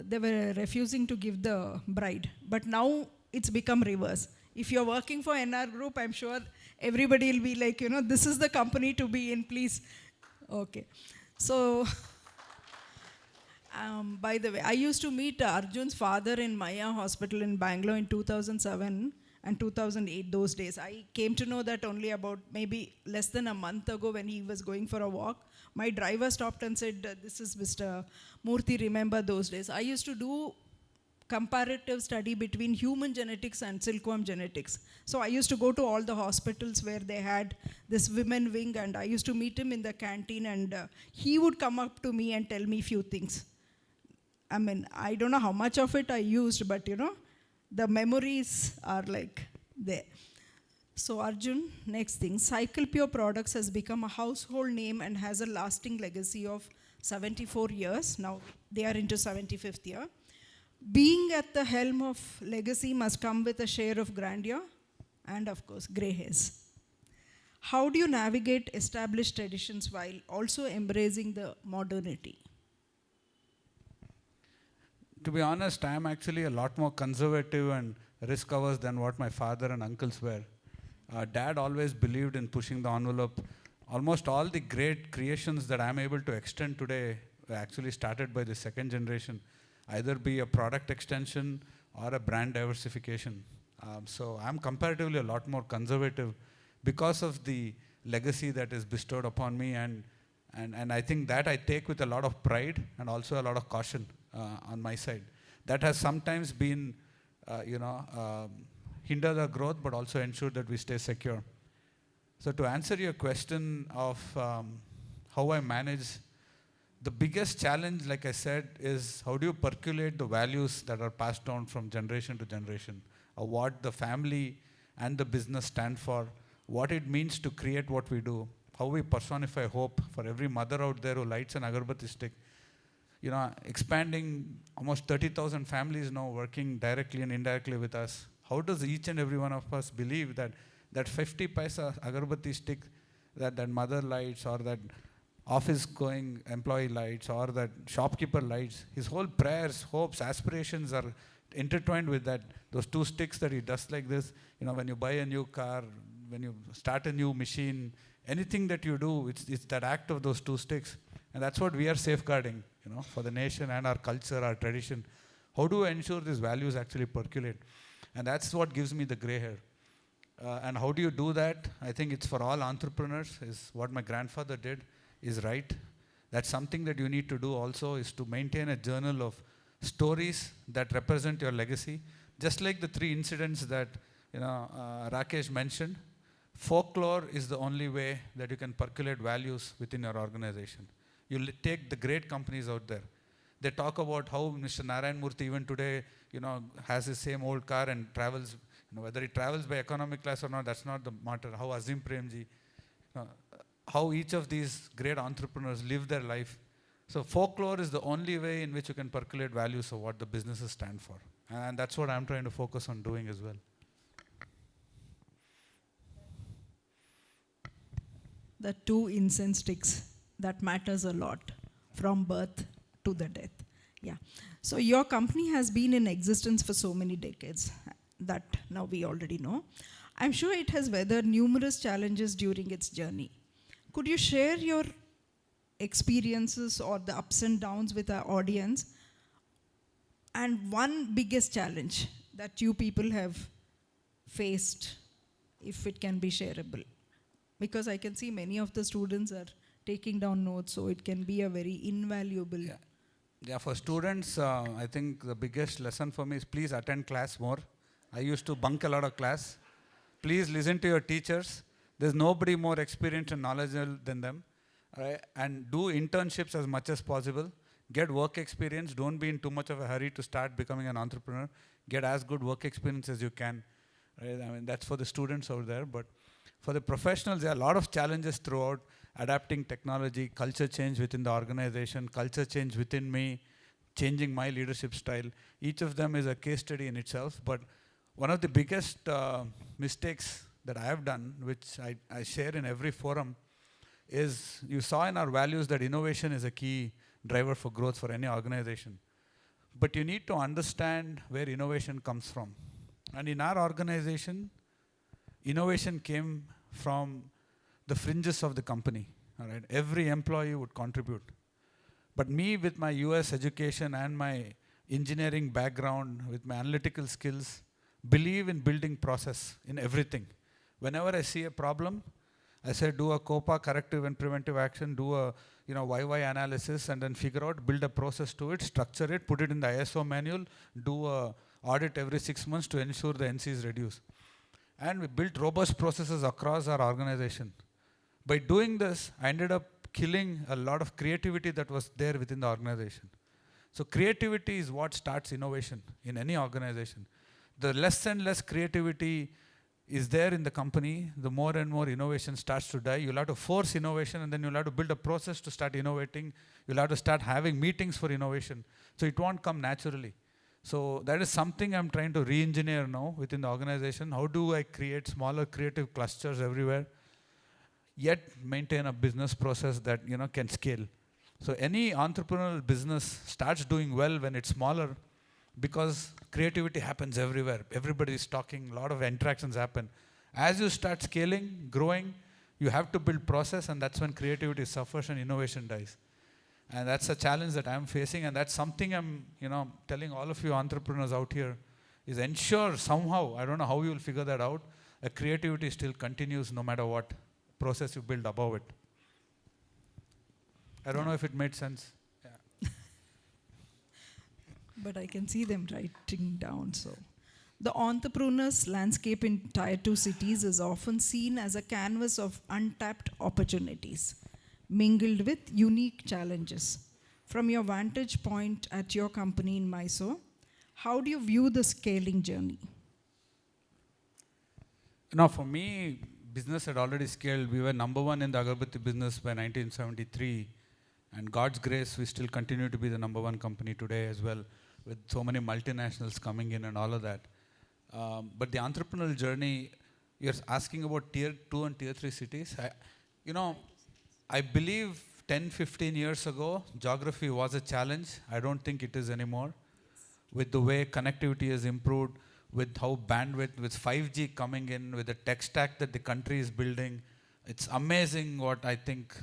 [SPEAKER 5] they were refusing to give the bride. But now it's become reverse. If you're working for NR Group, I'm sure everybody will be like, this is the company to be in, please. Okay. So, by the way, I used to meet Arjun's father in Maya Hospital in Bangalore in 2007 and 2008, those days. I came to know that only about maybe less than a month ago when he was going for a walk. My driver stopped and said, this is Mr. Murthy, remember those days. I used to do comparative study between human genetics and silkworm genetics. So I used to go to all the hospitals where they had this women wing, and I used to meet him in the canteen, and he would come up to me and tell me few things. I don't know how much of it I used, but the memories are like there. So Arjun, next thing, Cycle Pure Products has become a household name and has a lasting legacy of 74 years. Now they are into 75th year. Being at the helm of legacy must come with a share of grandeur and, of course, grey hairs. How do you navigate established traditions while also embracing the modernity?
[SPEAKER 4] To be honest, I am actually a lot more conservative and risk-averse than what my father and uncles were. Dad always believed in pushing the envelope. Almost all the great creations that I am able to extend today were actually started by the second generation, either be a product extension or a brand diversification. So I'm comparatively a lot more conservative because of the legacy that is bestowed upon me, and And I think that I take with a lot of pride and also a lot of caution on my side. That has sometimes been, hinder the growth, but also ensure that we stay secure. So to answer your question of how I manage, the biggest challenge, like I said, is how do you percolate the values that are passed down from generation to generation, or what the family and the business stand for, what it means to create what we do, how we personify hope for every mother out there who lights an agarbatti stick. Expanding almost 30,000 families now working directly and indirectly with us. How does each and every one of us believe that that 50 paisa agarbatti stick that mother lights, or that office going employee lights, or that shopkeeper lights, his whole prayers, hopes, aspirations are intertwined with that, those two sticks that he does like this. When you buy a new car, when you start a new machine, anything that you do, it's that act of those two sticks. And that's what we are safeguarding, for the nation and our culture, our tradition. How do I ensure these values actually percolate? And that's what gives me the gray hair. And how do you do that? I think it's for all entrepreneurs, is what my grandfather did is right. That's something that you need to do also, is to maintain a journal of stories that represent your legacy. Just like the 3 incidents that Rakesh mentioned, folklore is the only way that you can percolate values within your organization. You take the great companies out there. They talk about how Mr. Narayan Murthy even today, has his same old car and travels. Whether he travels by economic class or not, that's not the matter. How Azim Premji, how each of these great entrepreneurs live their life. So folklore is the only way in which you can percolate values of what the businesses stand for. And that's what I'm trying to focus on doing as well.
[SPEAKER 5] The 2 incense sticks, that matters a lot, from birth to the death. Yeah. So your company has been in existence for so many decades that now we already know. I'm sure it has weathered numerous challenges during its journey. Could you share your experiences or the ups and downs with our audience? And one biggest challenge that you people have faced, if it can be shareable. Because I can see many of the students are taking down notes, so it can be a very invaluable.
[SPEAKER 4] Yeah, for students, I think the biggest lesson for me is please attend class more. I used to bunk a lot of class. Please listen to your teachers. There's nobody more experienced and knowledgeable than them. Right? And do internships as much as possible. Get work experience. Don't be in too much of a hurry to start becoming an entrepreneur. Get as good work experience as you can. Right? I mean, that's for the students out there. But for the professionals, there are a lot of challenges throughout. Adapting technology, culture change within the organization, culture change within me, changing my leadership style. Each of them is a case study in itself. But one of the biggest mistakes that I have done, which I share in every forum, is you saw in our values that innovation is a key driver for growth for any organization. But you need to understand where innovation comes from. And in our organization, innovation came from the fringes of the company. All right? Every employee would contribute. But me, with my US education and my engineering background, with my analytical skills, believe in building process in everything. Whenever I see a problem, I say do a COPA, corrective and preventive action, do a YY analysis, and then figure out, build a process to it, structure it, put it in the ISO manual, do a audit every 6 months to ensure the NC is reduced. And we built robust processes across our organization. By doing this, I ended up killing a lot of creativity that was there within the organization. So creativity is what starts innovation in any organization. The less and less creativity is there in the company, the more and more innovation starts to die. You'll have to force innovation, and then you'll have to build a process to start innovating. You'll have to start having meetings for innovation. So it won't come naturally. So that is something I'm trying to re-engineer now within the organization. How do I create smaller creative clusters everywhere, yet maintain a business process that can scale? So any entrepreneurial business starts doing well when it's smaller, because creativity happens everywhere. Everybody is talking, a lot of interactions happen. As you start scaling, growing, you have to build process, and that's when creativity suffers and innovation dies. And that's a challenge that I'm facing, and that's something I'm telling all of you entrepreneurs out here, is ensure somehow, I don't know how you will figure that out, a creativity still continues no matter what process you build above it. I don't know if it made sense. Yeah.
[SPEAKER 5] But I can see them writing down. So, the entrepreneur's landscape in Tier 2 cities is often seen as a canvas of untapped opportunities, mingled with unique challenges. From your vantage point at your company in Mysore, how do you view the scaling journey?
[SPEAKER 4] Now, for me, business had already scaled. We were number one in the agarbatti business by 1973. And God's grace, we still continue to be the number one company today as well, with so many multinationals coming in and all of that. But the entrepreneurial journey, you're asking about tier 2 and tier 3 cities. I believe 10, 15 years ago, geography was a challenge. I don't think it is anymore. With the way connectivity has improved, with how bandwidth, with 5G coming in, with the tech stack that the country is building, it's amazing what I think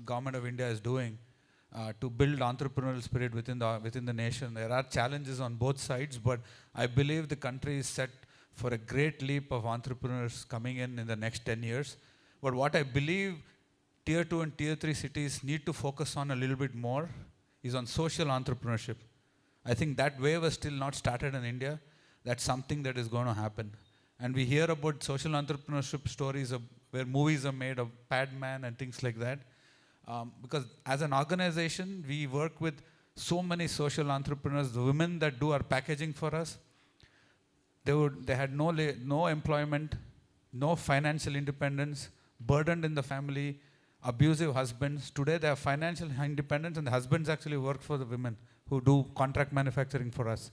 [SPEAKER 4] government of India is doing to build entrepreneurial spirit within the nation. There are challenges on both sides, but I believe the country is set for a great leap of entrepreneurs coming in the next 10 years. But what I believe tier 2 and tier 3 cities need to focus on a little bit more is on social entrepreneurship. I think that wave has still not started in India. That's something that is going to happen. And we hear about social entrepreneurship stories where movies are made of Padman and things like that. Because as an organization, we work with so many social entrepreneurs. The women that do our packaging for us, they had no employment, no financial independence, burdened in the family, abusive husbands. Today they have financial independence, and the husbands actually work for the women who do contract manufacturing for us.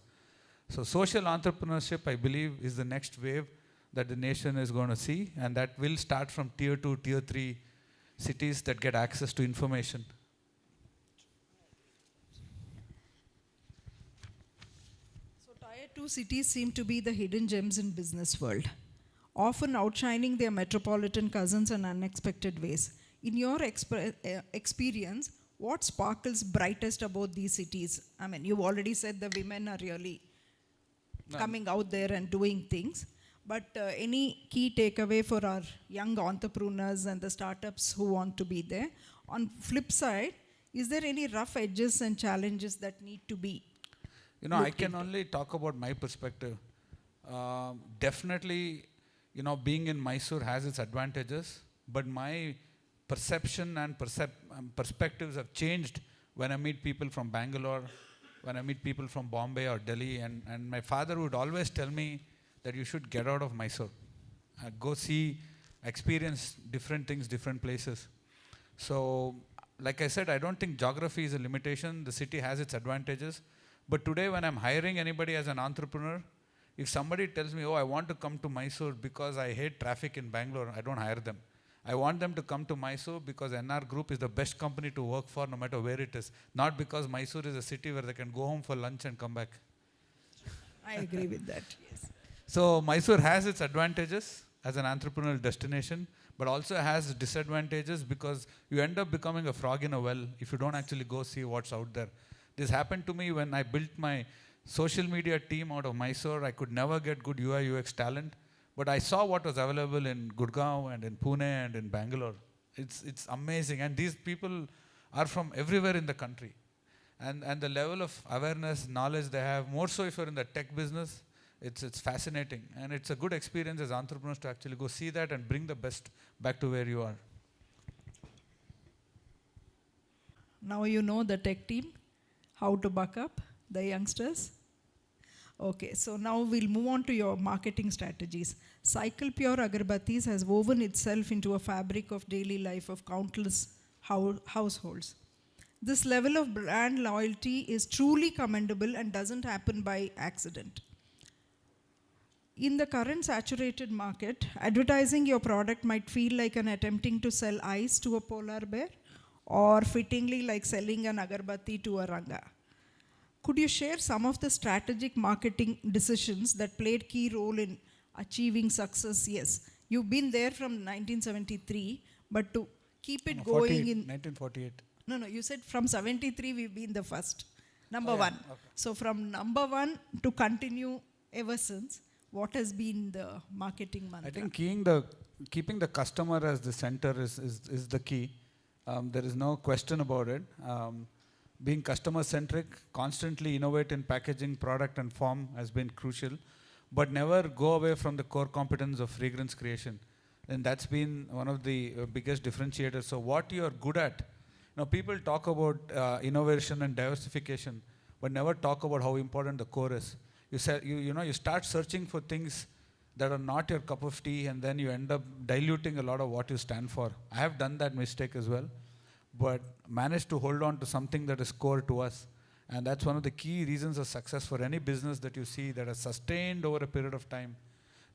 [SPEAKER 4] So social entrepreneurship, I believe, is the next wave that the nation is going to see, and that will start from tier 2, tier 3 cities that get access to information.
[SPEAKER 5] So, Tier 2 cities seem to be the hidden gems in business world, often outshining their metropolitan cousins in unexpected ways. In your experience, what sparkles brightest about these cities? I mean, you've already said the women are really coming out there and doing things. But any key takeaway for our young entrepreneurs and the startups who want to be there? On flip side, is there any rough edges and challenges that need to be?
[SPEAKER 4] I can only talk about my perspective. Definitely, being in Mysore has its advantages, but my perception and perspectives have changed when I meet people from Bangalore, when I meet people from Bombay or Delhi, and my father would always tell me that you should get out of Mysore, go see, experience different things, different places. So, like I said, I don't think geography is a limitation. The city has its advantages. But today when I'm hiring anybody as an entrepreneur, if somebody tells me, oh, I want to come to Mysore because I hate traffic in Bangalore, I don't hire them. I want them to come to Mysore because NR Group is the best company to work for no matter where it is. Not because Mysore is a city where they can go home for lunch and come back.
[SPEAKER 5] I agree with that, yes.
[SPEAKER 4] So Mysore has its advantages as an entrepreneurial destination, but also has disadvantages because you end up becoming a frog in a well if you don't actually go see what's out there. This happened to me when I built my social media team out of Mysore. I could never get good UI UX talent, but I saw what was available in Gurgaon and in Pune and in Bangalore. It's amazing, and these people are from everywhere in the country. And the level of awareness, knowledge they have, more so if you're in the tech business, it's fascinating. And it's a good experience as entrepreneurs to actually go see that and bring the best back to where you are.
[SPEAKER 5] Now you know the tech team, how to buck up the youngsters. Okay, so now we'll move on to your marketing strategies. Cycle Pure Agarbattis has woven itself into a fabric of daily life of countless households. This level of brand loyalty is truly commendable and doesn't happen by accident. In the current saturated market, advertising your product might feel like an attempting to sell ice to a polar bear or fittingly like selling an agarbatti to a ranga. Could you share some of the strategic marketing decisions that played key role in achieving success? Yes, you've been there from 1973, but to keep it going in
[SPEAKER 4] 1948.
[SPEAKER 5] No, you said from 73 we've been the first, number one. Okay. So from number one to continue ever since, what has been the marketing mantra?
[SPEAKER 4] I think keeping the customer as the center is the key. There is no question about it. Being customer centric, constantly innovate in packaging, product, and form has been crucial, but never go away from the core competence of fragrance creation. And that's been one of the biggest differentiators. So, what you are good at, people talk about innovation and diversification, but never talk about how important the core is. You start searching for things that are not your cup of tea, and then you end up diluting a lot of what you stand for. I have done that mistake as well, but managed to hold on to something that is core to us. And that's one of the key reasons of success for any business that you see that has sustained over a period of time.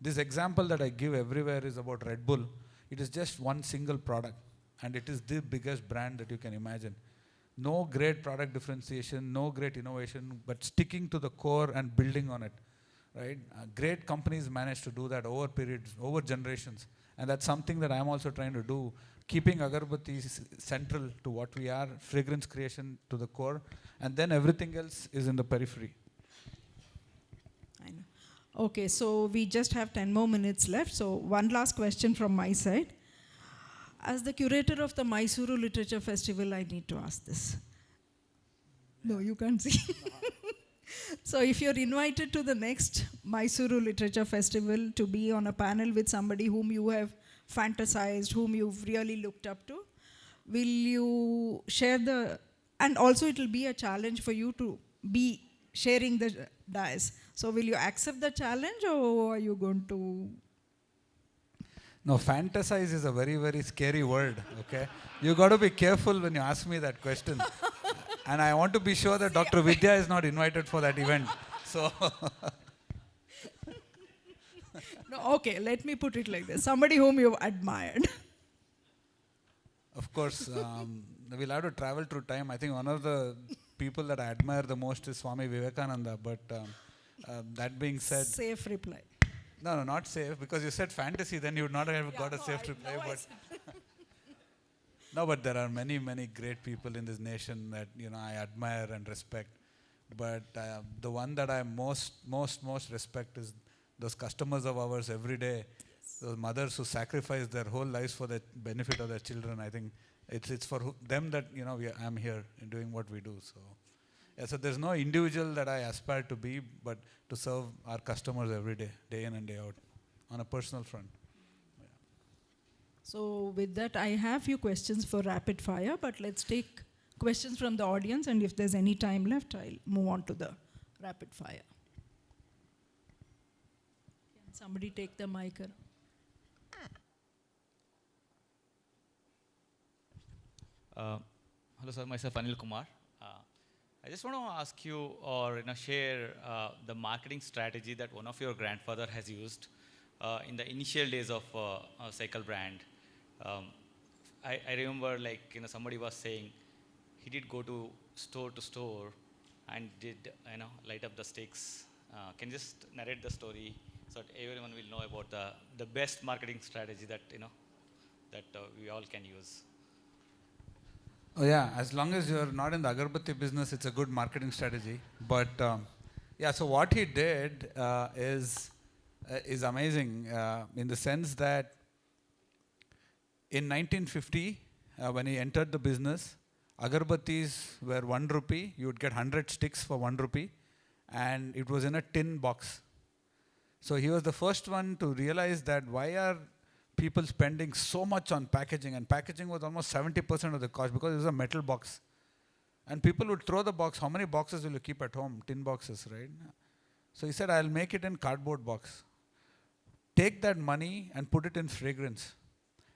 [SPEAKER 4] This example that I give everywhere is about Red Bull. It is just one single product, and it is the biggest brand that you can imagine. No great product differentiation, no great innovation, but sticking to the core and building on it. Right? Great companies manage to do that over periods, over generations. And that's something that I'm also trying to do, keeping Agarbatti central to what we are, fragrance creation to the core, and then everything else is in the periphery.
[SPEAKER 5] I know. Okay, so we just have 10 more minutes left. So one last question from my side. As the curator of the Mysuru Literature Festival, I need to ask this. No, you can't see. So if you're invited to the next Mysuru Literature Festival to be on a panel with somebody whom you have fantasized, whom you've really looked up to, will you share and also it will be a challenge for you to be sharing the dais. So will you accept the challenge, or are you going to?
[SPEAKER 4] No, fantasize is a very, very scary word, okay? You got to be careful when you ask me that question. And I want to be sure that Dr. Vidya is not invited for that event. So,
[SPEAKER 5] No, okay, let me put it like this. Somebody whom you've admired.
[SPEAKER 4] of course, we'll have to travel through time. I think one of the people that I admire the most is Swami Vivekananda. But that being said,
[SPEAKER 5] Safe reply.
[SPEAKER 4] no, not safe, because you said fantasy, then you would not have got a safe reply. But no, but there are many, many great people in this nation that I admire and respect. But the one that I most respect is those customers of ours every day, those mothers who sacrifice their whole lives for the benefit of their children. I think it's for them that I'm here in doing what we do. So, so there's no individual that I aspire to be, but to serve our customers every day, day in and day out, on a personal front.
[SPEAKER 5] So with that, I have few questions for rapid fire, but let's take questions from the audience, and if there's any time left, I'll move on to the rapid fire. Can somebody take the mic around?
[SPEAKER 6] Hello, sir. Myself, Anil Kumar. I just want to ask you, or share the marketing strategy that one of your grandfather has used in the initial days of Cycle brand. I remember, somebody was saying he did go to store and did light up the sticks. Can you just narrate the story so that everyone will know about the best marketing strategy that that we all can use?
[SPEAKER 4] Oh yeah, as long as you're not in the Agarbatti business, it's a good marketing strategy. But so what he did is amazing in the sense that in 1950, when he entered the business, Agarbattis were 1 rupee. You would get 100 sticks for 1 rupee, and it was in a tin box. So he was the first one to realize that why are people spending so much on packaging, and packaging was almost 70% of the cost because it was a metal box. And people would throw the box. How many boxes will you keep at home? Tin boxes, right? So he said, I'll make it in cardboard box. Take that money and put it in fragrance.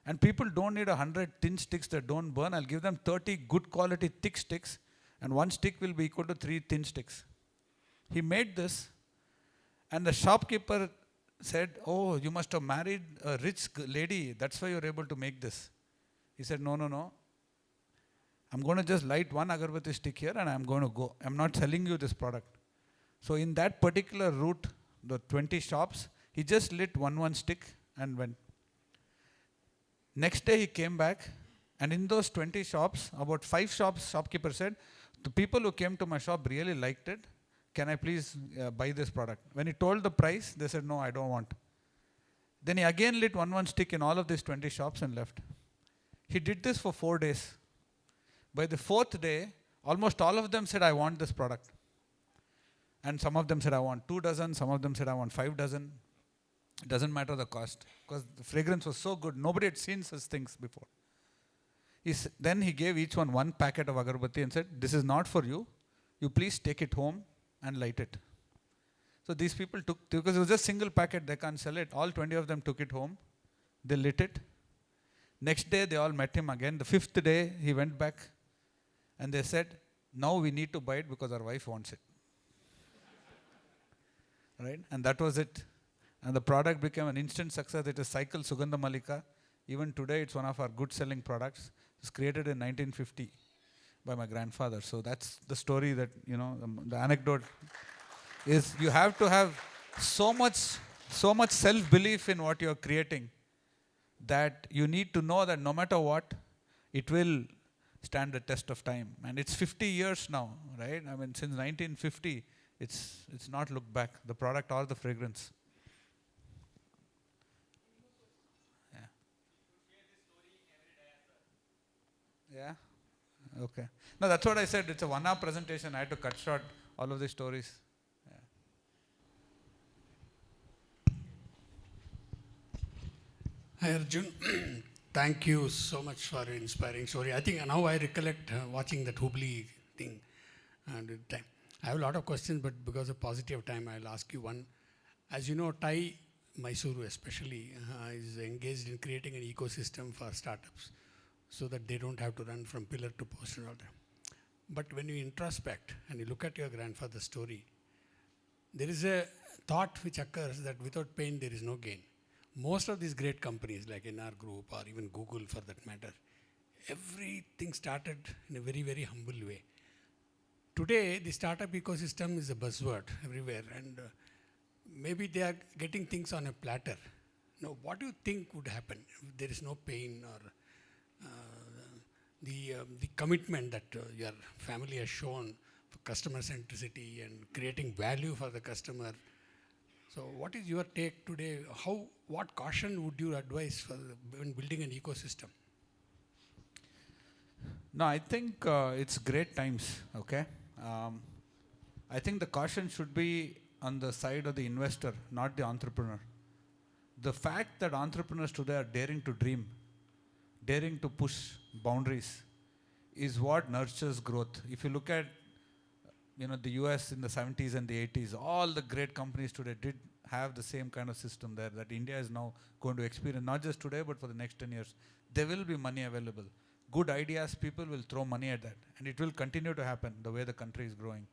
[SPEAKER 4] And people don't need 100 tin sticks that don't burn. I'll give them 30 good quality thick sticks, and 1 stick will be equal to 3 thin sticks. He made this, and the shopkeeper said, oh, you must have married a rich lady, that's why you're able to make this. He said, no. I'm going to just light 1 agarbatti stick here and I'm going to go. I'm not selling you this product. So in that particular route, the 20 shops, he just lit one stick and went. Next day he came back, and in those 20 shops, about 5 shops, shopkeeper said, the people who came to my shop really liked it. Can I please buy this product? When he told the price, they said, no, I don't want. Then he again lit one stick in all of these 20 shops and left. He did this for 4 days. By the fourth day, almost all of them said, I want this product. And some of them said, I want 2 dozen. Some of them said, I want 5 dozen. It doesn't matter the cost, because the fragrance was so good. Nobody had seen such things before. Then he gave each one packet of agarbatti and said, this is not for you. You please take it home and light it. So these people took, because it was just single packet, they can't sell it. All 20 of them took it home. They lit it. Next day, they all met him again. The 5th day, he went back and they said, now we need to buy it because our wife wants it. Right? And that was it. And the product became an instant success. It is Cycle Sugandha Mallika. Even today, it's one of our good selling products. It was created in 1950 by my grandfather. So that's the story that, the anecdote is you have to have so much self-belief in what you're creating that you need to know that no matter what, it will stand the test of time. And it's 50 years now, right? I mean, since 1950, it's not looked back, the product or the fragrance. Yeah? Okay. No, that's what I said. It's a 1-hour presentation. I had to cut short all of the stories.
[SPEAKER 7] Hi Arjun, thank you so much for your inspiring story. I think now I recollect watching that Hubli thing. And I have a lot of questions, but because of paucity of time, I'll ask you one. As you know, TiE Mysuru especially is engaged in creating an ecosystem for startups so that they don't have to run from pillar to post and all that. But when you introspect and you look at your grandfather's story, there is a thought which occurs that without pain, there is no gain. Most of these great companies like NR Group or even Google for that matter, everything started in a very, very humble way. Today, the startup ecosystem is a buzzword everywhere, and maybe they are getting things on a platter. Now, what do you think would happen if there is no pain or the commitment that your family has shown for customer centricity and creating value for the customer? So what is your take today? What caution would you advise for when building an ecosystem?
[SPEAKER 4] No, I think it's great times, okay? I think the caution should be on the side of the investor, not the entrepreneur. The fact that entrepreneurs today are daring to dream, daring to push boundaries, is what nurtures growth. If you look at the US in the 70s and the 80s, all the great companies today did have the same kind of system there that India is now going to experience, not just today, but for the next 10 years. There will be money available. Good ideas, people will throw money at that. And it will continue to happen the way the country is growing.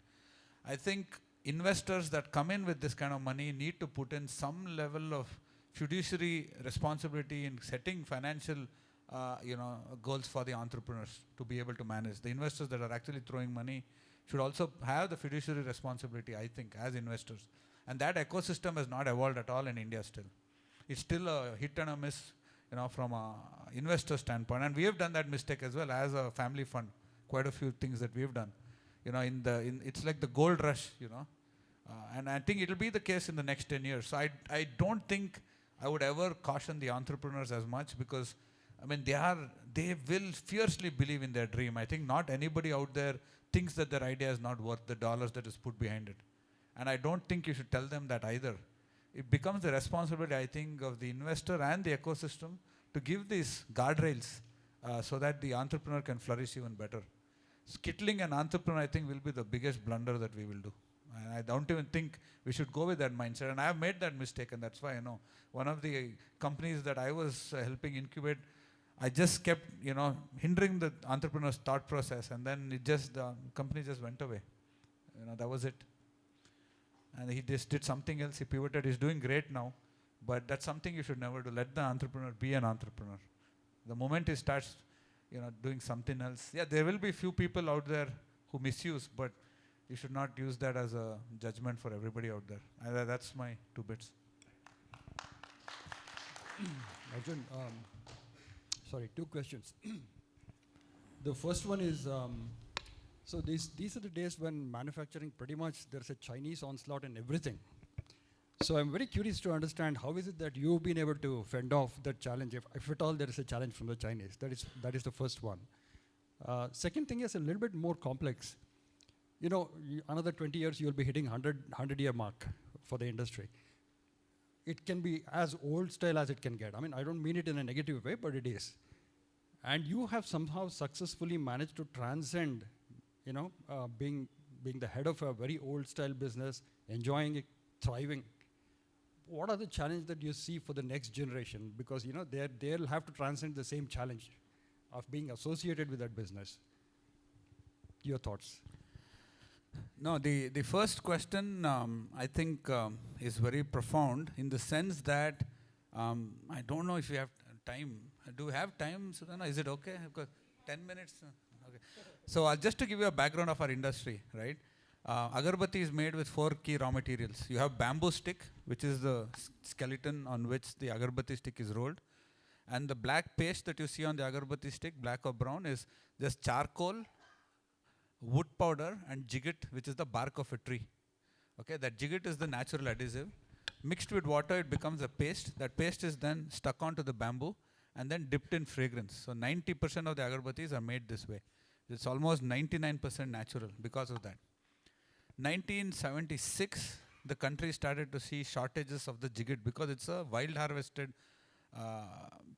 [SPEAKER 4] I think investors that come in with this kind of money need to put in some level of fiduciary responsibility in setting financial goals for the entrepreneurs to be able to manage. The investors that are actually throwing money should also have the fiduciary responsibility, I think, as investors. And that ecosystem has not evolved at all in India still. It's still a hit and a miss, from an investor standpoint. And we have done that mistake as well as a family fund. Quite a few things that we've done. It's like the gold rush, and I think it'll be the case in the next 10 years. So I don't think I would ever caution the entrepreneurs as much, because they will fiercely believe in their dream. I think not anybody out there thinks that their idea is not worth the dollars that is put behind it. And I don't think you should tell them that either. It becomes the responsibility, I think, of the investor and the ecosystem to give these guardrails so that the entrepreneur can flourish even better. Skittling an entrepreneur, I think, will be the biggest blunder that we will do. And I don't even think we should go with that mindset. And I have made that mistake, and that's why I know. One of the companies that I was helping incubate, I just kept, hindering the entrepreneur's thought process, and then the company just went away. That was it. And he just did something else. He pivoted. He's doing great now, but that's something you should never do. Let the entrepreneur be an entrepreneur. The moment he starts, doing something else, there will be few people out there who misuse, but you should not use that as a judgment for everybody out there. And that's my 2 bits.
[SPEAKER 8] Arjun, sorry, 2 questions. The first one is, so these are the days when manufacturing pretty much there's a Chinese onslaught in everything. So I'm very curious to understand how is it that you've been able to fend off that challenge, if at all there is a challenge from the Chinese. That is the first one. Second thing is a little bit more complex. You know, another 20 years you'll be hitting 100-year mark for the industry. It can be as old style as it can get. I mean, I don't mean it in a negative way, but it is. And you have somehow successfully managed to transcend, you know, being the head of a very old style business, enjoying it, thriving. What are the challenges that you see for the next generation? Because, you know, they'll have to transcend the same challenge of being associated with that business. Your thoughts?
[SPEAKER 4] No, the first question I think is very profound in the sense that I don't know if you have time. Do we have time, Sudhana? Is it okay? Because 10 minutes? Okay. So just to give you a background of our industry, right? Agarbatti is made with 4 key raw materials. You have bamboo stick, which is the skeleton on which the agarbatti stick is rolled. And the black paste that you see on the agarbatti stick, black or brown, is just charcoal, wood powder, and jigget, which is the bark of a tree. Okay, that jigget is the natural adhesive. Mixed with water, it becomes a paste. That paste is then stuck onto the bamboo and then dipped in fragrance. So 90% of the agarbattis are made this way. It's almost 99% natural because of that. 1976, the country started to see shortages of the jigget because it's a wild harvested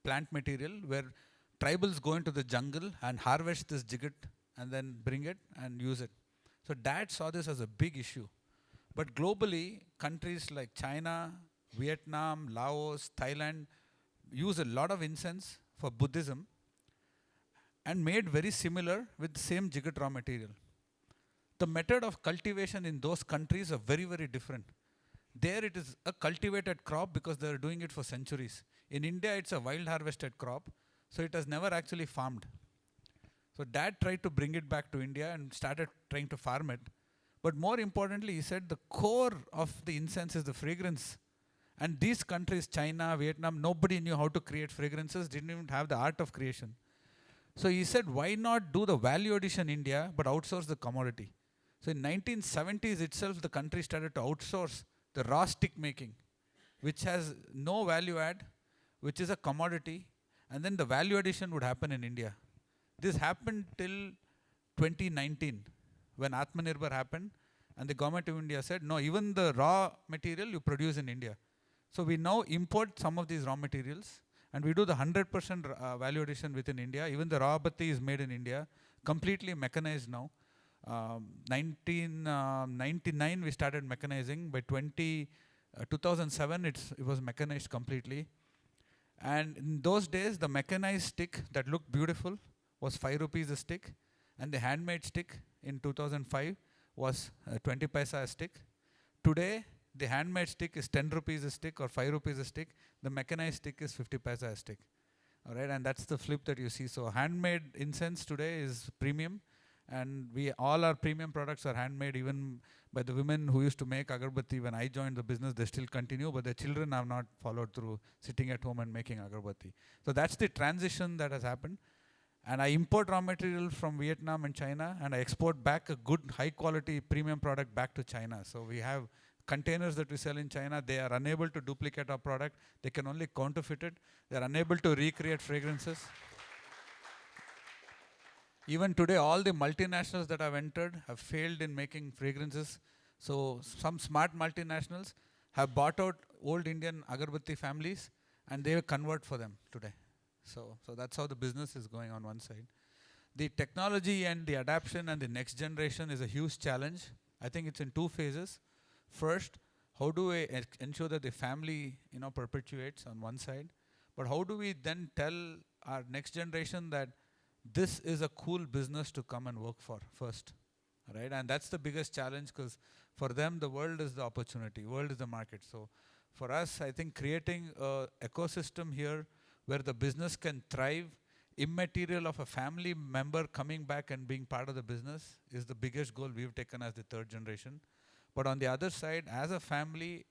[SPEAKER 4] plant material where tribals go into the jungle and harvest this jigget and then bring it and use it. So Dad saw this as a big issue. But globally, countries like China, Vietnam, Laos, Thailand use a lot of incense for Buddhism and made very similar with the same jigget raw material. The method of cultivation in those countries are very, very different. There it is a cultivated crop because they are doing it for centuries. In India, it's a wild harvested crop, so it has never actually farmed. So Dad tried to bring it back to India and started trying to farm it. But more importantly, he said the core of the incense is the fragrance. And these countries, China, Vietnam, nobody knew how to create fragrances, didn't even have the art of creation. So he said, why not do the value addition in India, but outsource the commodity? So in 1970s itself, the country started to outsource the raw stick making, which has no value add, which is a commodity, and then the value addition would happen in India. This happened till 2019, when Atmanirbhar happened, and the government of India said, no, even the raw material you produce in India. So we now import some of these raw materials, and we do the 100% value addition within India. Even the raw batti is made in India, completely mechanized now. 1999 we started mechanizing. By 2007 it was mechanized completely. And in those days, the mechanized stick that looked beautiful was 5 rupees a stick, and the handmade stick in 2005 was 20 paisa a stick. Today, the handmade stick is 10 rupees a stick or 5 rupees a stick. The mechanized stick is 50 paisa a stick. All right, and that's the flip that you see. So handmade incense today is premium, and all our premium products are handmade, even by the women who used to make agarbatti. When I joined the business, they still continue, but their children have not followed through, sitting at home and making agarbatti. So that's the transition that has happened. And I import raw material from Vietnam and China, and I export back a good, high quality premium product back to China. So we have containers that we sell in China. They are unable to duplicate our product. They can only counterfeit it. They are unable to recreate fragrances. Even today, all the multinationals that have entered have failed in making fragrances. So some smart multinationals have bought out old Indian agarbatti families, and they convert for them today. So that's how the business is going on one side. The technology and the adaptation and the next generation is a huge challenge. I think it's in 2 phases. First, how do we ensure that the family, perpetuates on one side? But how do we then tell our next generation that this is a cool business to come and work for first, right? And that's the biggest challenge, because for them, the world is the opportunity, world is the market. So for us, I think creating an ecosystem here where the business can thrive, immaterial of a family member coming back and being part of the business, is the biggest goal we've taken as the 3rd generation. But on the other side, as a family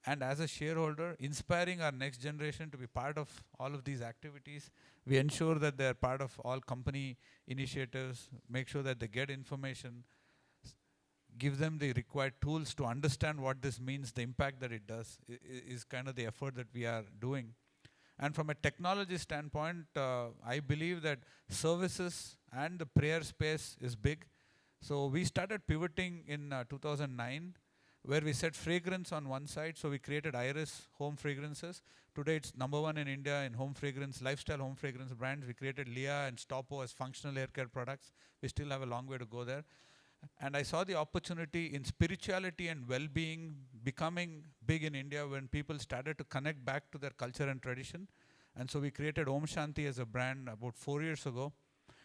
[SPEAKER 4] and as a shareholder, inspiring our next generation to be part of all of these activities, we ensure that they're part of all company initiatives, make sure that they get information, give them the required tools to understand what this means, the impact that it does, is kind of the effort that we are doing. And from a technology standpoint, I believe that services and the prayer space is big. So we started pivoting in 2009, where we set fragrance on one side. So we created Iris Home Fragrances. Today it's #1 in India in home fragrance, lifestyle home fragrance brands. We created Leah and Stoppo as functional hair care products. We still have a long way to go there. And I saw the opportunity in spirituality and well-being becoming big in India when people started to connect back to their culture and tradition. And so we created Om Shanti as a brand about 4 years ago.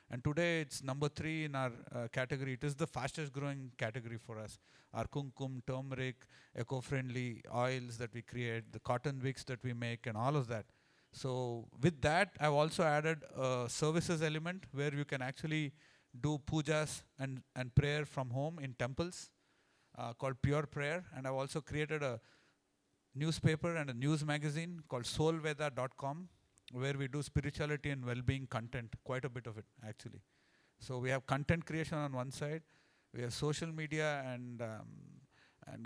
[SPEAKER 4] And today it's #3 in our category. It is the fastest growing category for us. Our kumkum, turmeric, eco-friendly oils that we create, the cotton wicks that we make, and all of that. So with that, I've also added a services element where you can actually do pujas and prayer from home in temples called Pure Prayer. And I've also created a newspaper and a news magazine called soulveda.com, where we do spirituality and well-being content, quite a bit of it actually. So we have content creation on one side, we have social media and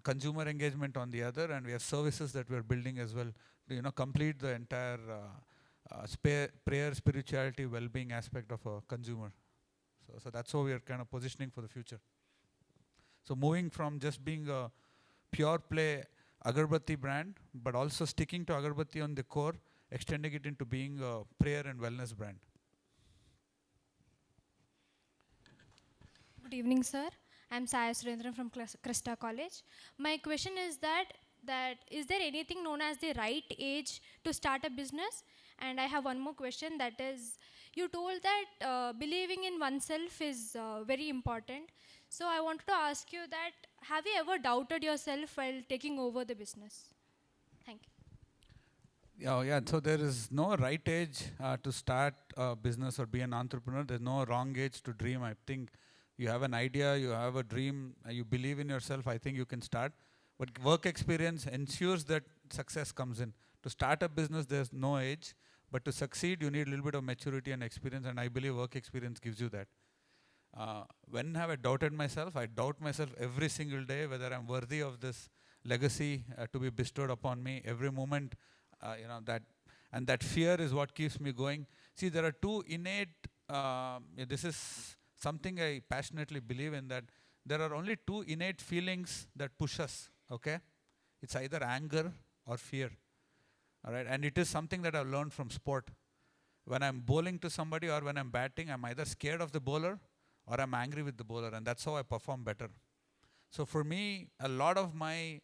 [SPEAKER 4] consumer engagement on the other, and we have services that we're building as well to complete the entire prayer, spirituality, well-being aspect of a consumer. So that's how we are kind of positioning for the future. So moving from just being a pure play agarbatti brand, but also sticking to agarbatti on the core, extending it into being a prayer and wellness brand.
[SPEAKER 9] Good evening, sir. I'm Saya Surendran from Krista College. My question is that is there anything known as the right age to start a business? And I have one more question, that is, you told that believing in oneself is very important. So I wanted to ask you that, have you ever doubted yourself while taking over the business? Thank you.
[SPEAKER 4] Yeah, so there is no right age to start a business or be an entrepreneur. There's no wrong age to dream. I think you have an idea, you have a dream, you believe in yourself, I think you can start. But work experience ensures that success comes in. To start a business, there's no age. But to succeed, you need a little bit of maturity and experience, and I believe work experience gives you that. When have I doubted myself? I doubt myself every single day whether I'm worthy of this legacy to be bestowed upon me. Every moment, that fear is what keeps me going. See, there are two innate, this is something I passionately believe in, that there are only two innate feelings that push us, okay? It's either anger or fear, all right? And it is something that I've learned from sport. When I'm bowling to somebody or when I'm batting, I'm either scared of the bowler or I'm angry with the bowler, and that's how I perform better. So for me, a lot of my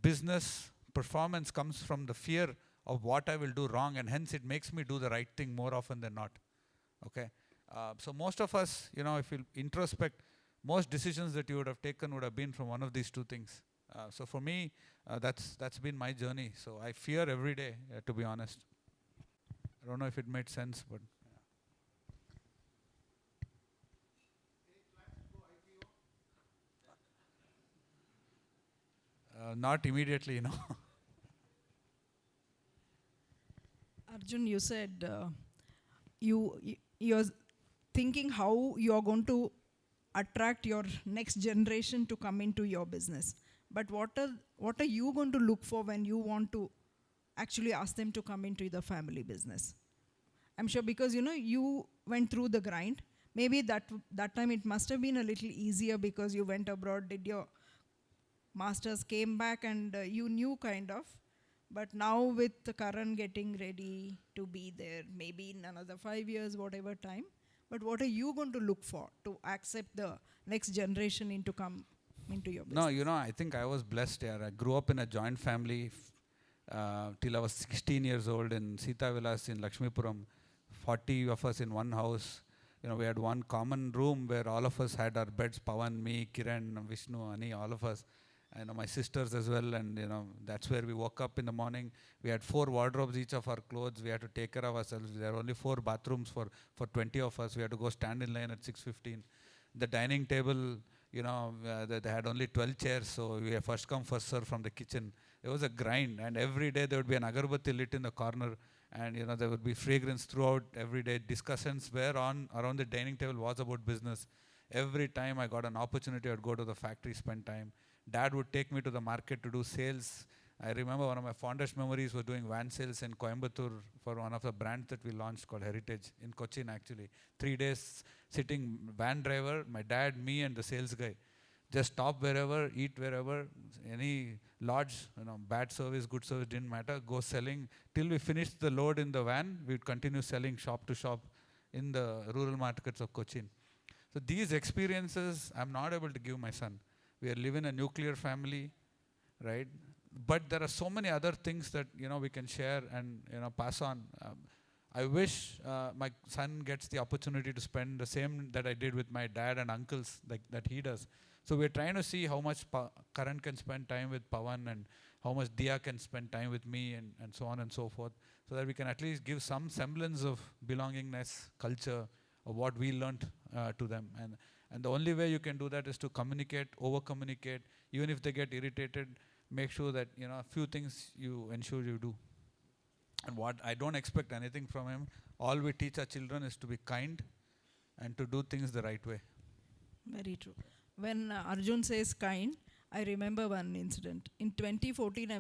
[SPEAKER 4] business performance comes from the fear of what I will do wrong, and hence it makes me do the right thing more often than not, okay? So most of us, if you introspect, most decisions that you would have taken would have been from one of these two things. So for me, that's been my journey. So I fear every day, to be honest. I don't know if it made sense, but. Not immediately,
[SPEAKER 5] Arjun, you said you're thinking how you're going to attract your next generation to come into your business. But what are you going to look for when you want to actually ask them to come into the family business? I'm sure because you went through the grind. Maybe that time it must have been a little easier because you went abroad, did your masters, came back, and you knew kind of. But now with the Karan getting ready to be there, maybe in another 5 years, whatever time, but what are you going to look for to accept the next generation into come into your business?
[SPEAKER 4] No, I think I was blessed here. I grew up in a joint family till I was 16 years old in Sita Vilas in Lakshmipuram. 40 of us in one house. We had one common room where all of us had our beds, Pawan, me, Kiran, Vishnu, Ani, all of us. My sisters as well, and that's where we woke up in the morning. We had 4 wardrobes each of our clothes. We had to take care of ourselves. There were only 4 bathrooms for 20 of us. We had to go stand in line at 6:15. The dining table, they had only 12 chairs, so we had first come, first serve from the kitchen. It was a grind, and every day there would be an agarbatti lit in the corner, and there would be fragrance throughout every day. Discussions were on around the dining table was about business. Every time I got an opportunity, I would go to the factory, spend time. Dad would take me to the market to do sales, I remember one of my fondest memories was doing van sales in Coimbatore for one of the brands that we launched called Heritage in Cochin actually. 3 days sitting van driver, my dad, me and the sales guy. Just stop wherever, eat wherever, any large, bad service, good service, didn't matter, go selling. Till we finished the load in the van, we'd continue selling shop to shop in the rural markets of Cochin. So these experiences, I'm not able to give my son. We live in a nuclear family, right? But there are so many other things that, we can share and, pass on. I wish my son gets the opportunity to spend the same that I did with my dad and uncles that he does. So we're trying to see how much Karan can spend time with Pawan and how much Dia can spend time with me and so on and so forth, so that we can at least give some semblance of belongingness, culture, of what we learnt to them. And the only way you can do that is to communicate, over-communicate. Even if they get irritated, make sure that, a few things you ensure you do. And what I don't expect anything from him. All we teach our children is to be kind and to do things the right way.
[SPEAKER 5] Very true. When Arjun says kind, I remember one incident. In 2014,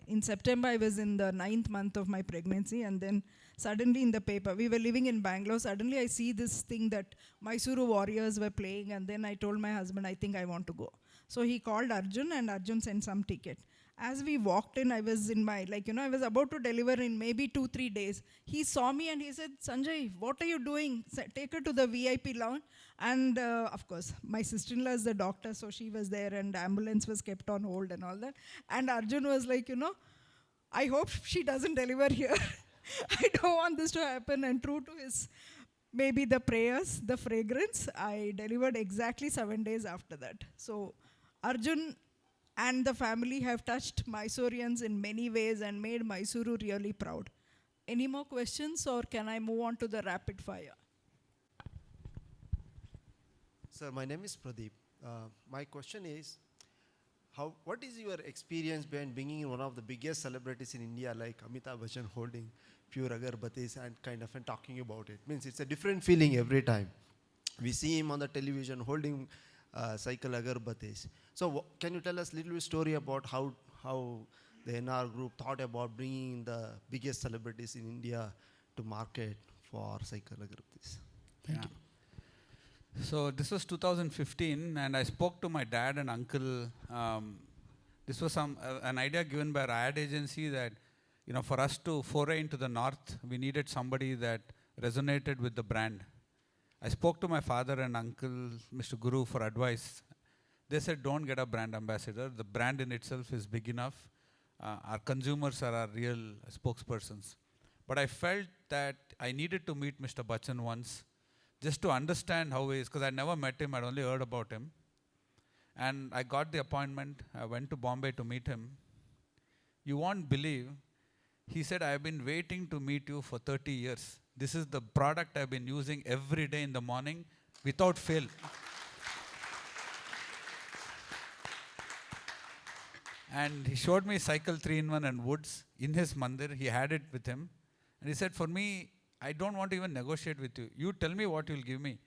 [SPEAKER 5] in September, I was in the 9th month of my pregnancy, and then suddenly in the paper, we were living in Bangalore, suddenly I see this thing that Mysuru Warriors were playing, and then I told my husband, I think I want to go. So he called Arjun, and Arjun sent some ticket. As we walked in, I was in my, I was about to deliver in maybe 2-3 days. He saw me and he said, Sanjay, what are you doing? Take her to the VIP lounge. And of course, my sister-in-law is the doctor, so she was there and the ambulance was kept on hold and all that. And Arjun was like, I hope she doesn't deliver here. I don't want this to happen. And true to his, maybe the prayers, the fragrance, I delivered exactly 7 days after that. So Arjun and the family have touched Mysoreans in many ways and made Mysuru really proud. Any more questions, or can I move on to the rapid fire?
[SPEAKER 10] Sir, my name is Pradeep. My question is, what is your experience behind bringing in one of the biggest celebrities in India, like Amitabh Bachchan, holding pure agarbattis and talking about it? Means it's a different feeling every time. We see him on the television holding cycle agarbattis. So can you tell us a little bit story about how the NR group thought about bringing the biggest celebrities in India to market for cycle agarbattis? Thank you.
[SPEAKER 4] So this was 2015, and I spoke to my dad and uncle. This was an idea given by our ad agency that, for us to foray into the north, we needed somebody that resonated with the brand. I spoke to my father and uncle, Mr. Guru, for advice. They said, don't get a brand ambassador. The brand in itself is big enough. Our consumers are our real spokespersons. But I felt that I needed to meet Mr. Bachchan once, just to understand how he is, because I never met him, I'd only heard about him. And I got the appointment. I went to Bombay to meet him. You won't believe, he said, I've been waiting to meet you for 30 years. This is the product I've been using every day in the morning without fail. And he showed me Cycle 3-in-1 and Woods in his mandir. He had it with him. And he said, for me, I don't want to even negotiate with you. You tell me what you'll give me.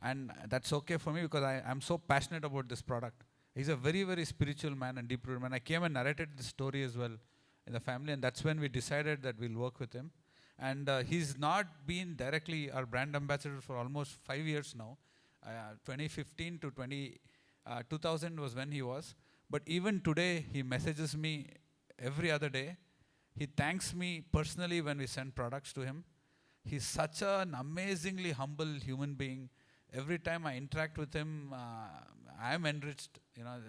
[SPEAKER 4] And that's okay for me because I'm so passionate about this product. He's a very, very spiritual man and deep-rooted man. I came and narrated the story as well in the family, and that's when we decided that we'll work with him. And he's not been directly our brand ambassador for almost 5 years now. 2015 to 2000 was when he was. But even today, he messages me every other day. He thanks me personally when we send products to him. He's such an amazingly humble human being. Every time I interact with him, I'm enriched.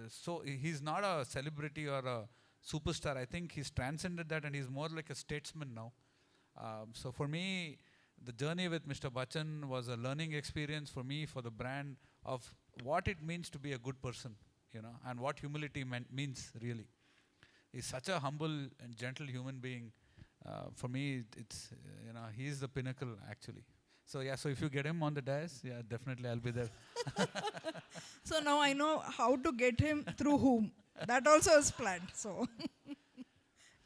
[SPEAKER 4] So he's not a celebrity or a superstar. I think he's transcended that, and he's more like a statesman now. So for me, the journey with Mr. Bachchan was a learning experience for me, for the brand, of what it means to be a good person, and what humility means really. He's such a humble and gentle human being. For me, it's, he's the pinnacle actually. So yeah, so if you get him on the dais, yeah, definitely I'll be there.
[SPEAKER 5] So now I know how to get him through whom. That also is planned. So,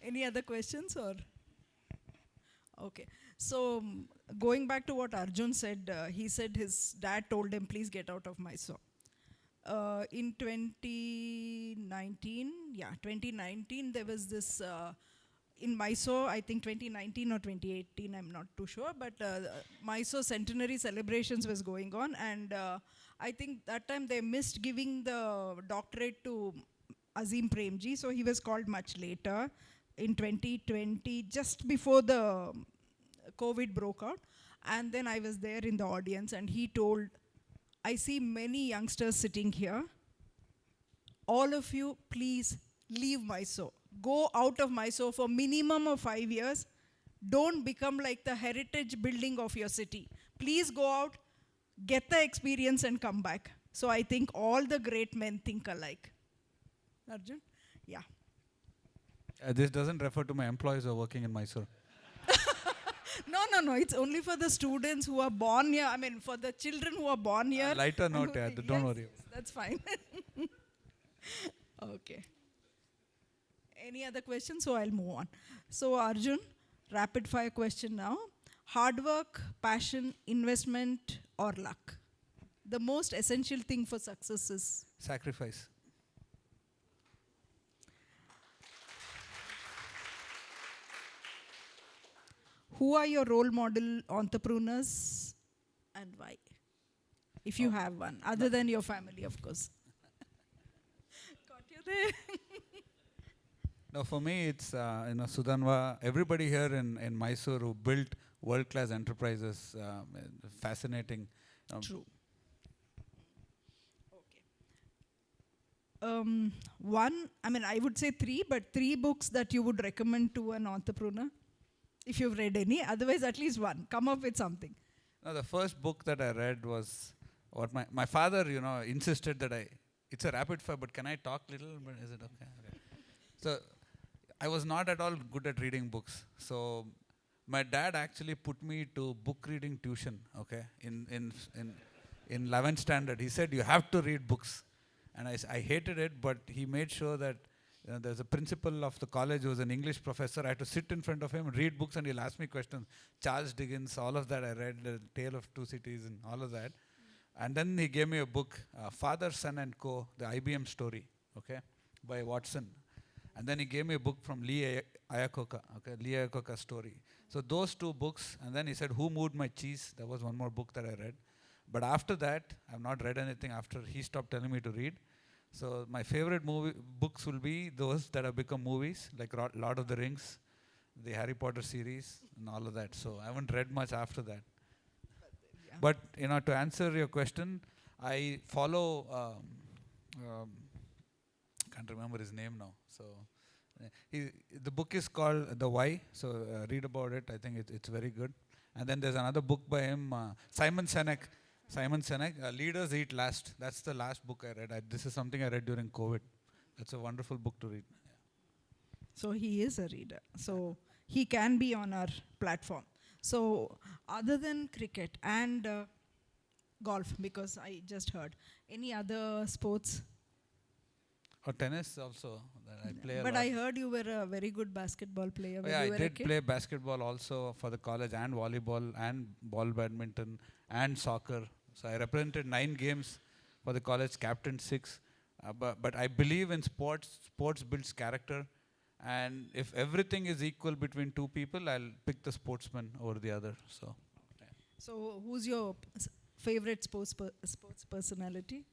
[SPEAKER 5] any other questions or? Okay. So going back to what Arjun said, he said his dad told him, please get out of Mysore. In 2019, 2019, there was this in Mysore, I think 2019 or 2018, I'm not too sure, but Mysore centenary celebrations was going on, and I think that time they missed giving the doctorate to Azim Premji, so he was called much later in 2020, just before the COVID broke out. And then I was there in the audience, and he told, I see many youngsters sitting here. All of you, please leave Mysore. Go out of Mysore for minimum of 5 years. Don't become like the heritage building of your city. Please go out, get the experience and come back. So I think all the great men think alike. Arjun? Yeah.
[SPEAKER 4] This doesn't refer to my employees who are working in Mysore.
[SPEAKER 5] No. It's only for the students who are born here. I mean, for the children who are born here.
[SPEAKER 4] Lighter note, yeah, don't worry.
[SPEAKER 5] That's fine. Okay. Any other questions? So I'll move on. So Arjun, rapid fire question now. Hard work, passion, investment, or luck? The most essential thing for success is?
[SPEAKER 4] Sacrifice.
[SPEAKER 5] Who are your role model entrepreneurs and why? If you have one, other than your family, of course. Got you there.
[SPEAKER 4] No, for me, it's Sudanva. Everybody here in Mysore who built world-class enterprises, fascinating.
[SPEAKER 5] True. Okay. I would say 3, but 3 books that you would recommend to an entrepreneur, if you've read any. Otherwise, at least 1. Come up with something.
[SPEAKER 4] No, the first book that I read was what my father, insisted that it's a rapid fire, but can I talk little? But is it okay? So I was not at all good at reading books. So my dad actually put me to book reading tuition, okay, in 11th standard. He said, you have to read books. And I hated it, but he made sure that there's a principal of the college who was an English professor. I had to sit in front of him, read books, and he'll ask me questions. Charles Dickens, all of that I read, The Tale of Two Cities and all of that. And then he gave me a book, Father, Son and Co., the IBM story, okay, by Watson. And then he gave me a book from Lee Iacocca, okay, Lee Iacocca's story. So those 2 books, and then he said, Who Moved My Cheese? That was one more book that I read. But after that, I've not read anything after he stopped telling me to read. So my favorite books will be those that have become movies, like Lord of the Rings, the Harry Potter series, and all of that. So I haven't read much after that. Yeah. But to answer your question, I follow. Can't remember his name now. So the book is called The Why. So read about it. I think it's very good. And then there's another book by him, Simon Sinek. Leaders Eat Last. That's the last book I read. This is something I read during COVID. That's a wonderful book to read. Yeah.
[SPEAKER 5] So he is a reader. So he can be on our platform. So other than cricket and golf, because I just heard, any other sports?
[SPEAKER 4] Or tennis also. That I play a
[SPEAKER 5] But
[SPEAKER 4] lot.
[SPEAKER 5] I heard you were a very good basketball player. When
[SPEAKER 4] Yeah,
[SPEAKER 5] you
[SPEAKER 4] I
[SPEAKER 5] were a
[SPEAKER 4] did
[SPEAKER 5] kid.
[SPEAKER 4] play basketball also for the college, and volleyball and ball badminton and soccer. So I represented 9 games for the college, captained 6. But I believe in sports. Sports builds character. And if everything is equal between 2 people, I'll pick the sportsman over the other.
[SPEAKER 5] So who's your favorite sports personality?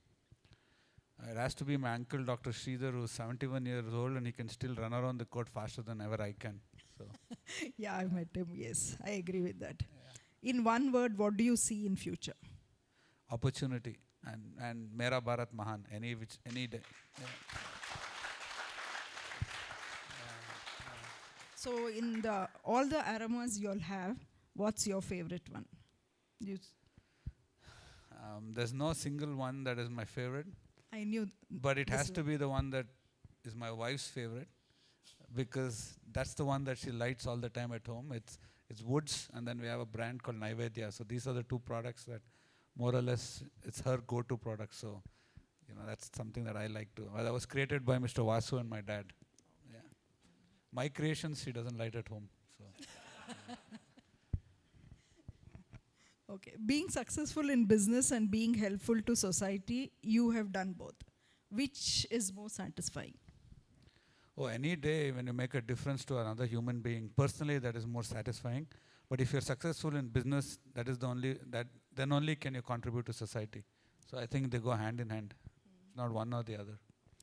[SPEAKER 4] It has to be my uncle, Dr. Sridhar, who's 71 years old, and he can still run around the court faster than ever I can. So.
[SPEAKER 5] Yeah, I met him. Yes, I agree with that. Yeah. In one word, what do you see in future?
[SPEAKER 4] Opportunity and Mera Bharat Mahan, any day. Yeah.
[SPEAKER 5] So in all the aromas you'll have, what's your favorite one?
[SPEAKER 4] There's no single one that is my favorite.
[SPEAKER 5] I knew.
[SPEAKER 4] But it has to be the one that is my wife's favorite, because that's the one that she lights all the time at home. It's woods, and then we have a brand called Naivedya. So these are the 2 products that more or less it's her go-to product. So that's something that I like to. Well, that was created by Mr. Vasu and my dad. Yeah. My creations she doesn't light at home. So.
[SPEAKER 5] Okay. Being successful in business and being helpful to society, you have done both. Which is more satisfying?
[SPEAKER 4] Oh, any day when you make a difference to another human being, personally that is more satisfying. But if you're successful in business, that is the only then only can you contribute to society. So I think they go hand in hand. It's not one or the other.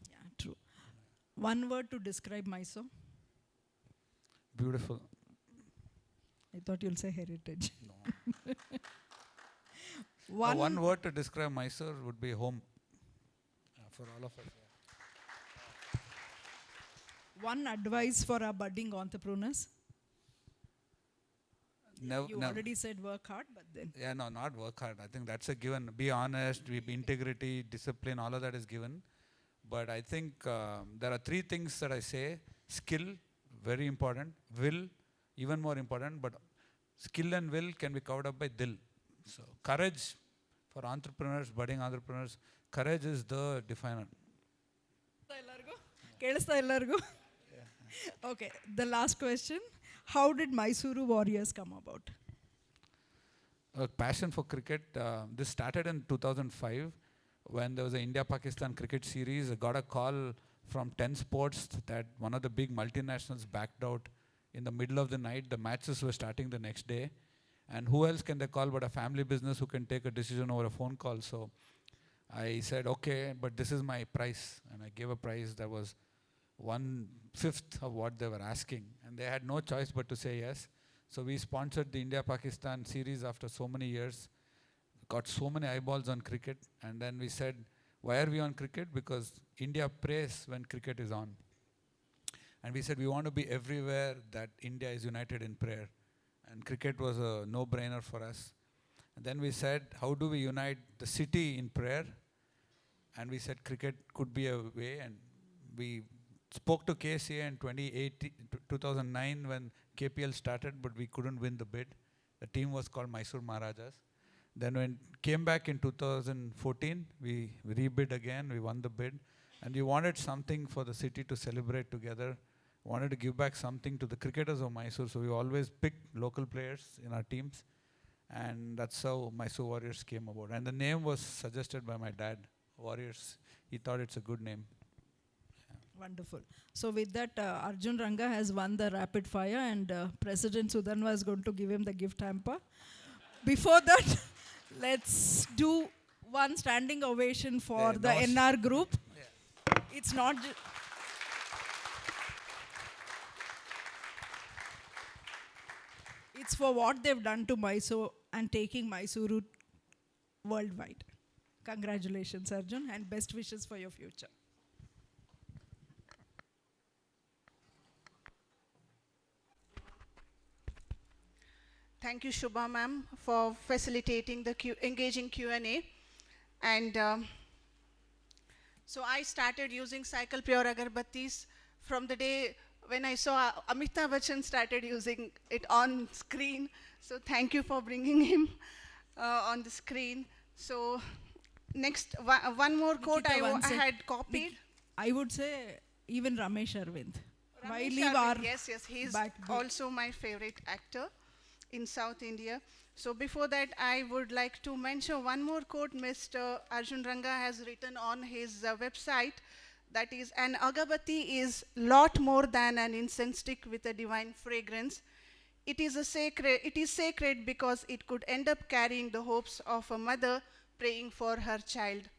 [SPEAKER 5] Yeah, true. One word to describe Mysore.
[SPEAKER 4] Beautiful.
[SPEAKER 5] I thought you'll say heritage.
[SPEAKER 4] No.
[SPEAKER 5] One,
[SPEAKER 4] One word to describe Mysore would be home for all of us.
[SPEAKER 5] one advice for our budding entrepreneurs. You already said work hard, but then.
[SPEAKER 4] Yeah, no, not work hard. I think that's a given. Be honest, be integrity, discipline, all of that is given. But I think there are three things that I say. Skill, very important. Will, even more important. But skill and will can be covered up by dil. So courage for entrepreneurs, budding entrepreneurs, courage is the definer.
[SPEAKER 5] ಕೇಳಿಸ್ತಾ ಎಲ್ಲರಿಗೂ? Okay, the last question. How did Mysuru Warriors come about?
[SPEAKER 4] A passion for cricket. This started in 2005 when there was an India-Pakistan cricket series. I got a call from 10 Sports that one of the big multinationals backed out in the middle of the night. The matches were starting the next day. And who else can they call but a family business who can take a decision over a phone call? So I said, okay, but this is my price. And I gave a price that was 1/5 of what they were asking. And they had no choice but to say yes. So we sponsored the India-Pakistan series after so many years. Got so many eyeballs on cricket. And then we said, why are we on cricket? Because India prays when cricket is on. And we said, we want to be everywhere that India is united in prayer. And cricket was a no-brainer for us. And then we said, how do we unite the city in prayer? And we said cricket could be a way. And we spoke to KCA in 2009 when KPL started, but we couldn't win the bid. The team was called Mysore Maharajas. Then when came back in 2014, we rebid again, we won the bid. And we wanted something for the city to celebrate together. Wanted to give back something to the cricketers of Mysore, so we always picked local players in our teams. And that's how Mysore Warriors came about. And the name was suggested by my dad, Warriors. He thought it's a good name.
[SPEAKER 5] Wonderful. So with that, Arjun Ranga has won the rapid fire and President Sudanwa is going to give him the gift hamper. Before that, let's do one standing ovation for the NR group. Yeah. It's not... It's for what they've done to Mysore and taking Mysuru worldwide. Congratulations, Arjun, and best wishes for your future.
[SPEAKER 1] Thank you, Shubha ma'am, for facilitating the engaging Q&A. And so I started using Cycle Pure Agarbattis from the day when I saw Amitabh Bachchan started using it on screen. So thank you for bringing him on the screen. So next, one more quote I had copied.
[SPEAKER 5] I would say even Ramesh Arvind. Why
[SPEAKER 1] Ramesh
[SPEAKER 5] leave
[SPEAKER 1] Arvind,
[SPEAKER 5] our
[SPEAKER 1] yes, he's
[SPEAKER 5] backbeat?
[SPEAKER 1] also my favorite actor in South India. So before that, I would like to mention one more quote Mr. Arjun Ranga has written on his website. That is, an agarbatti is lot more than an incense stick with a divine fragrance. It is sacred because it could end up carrying the hopes of a mother praying for her child.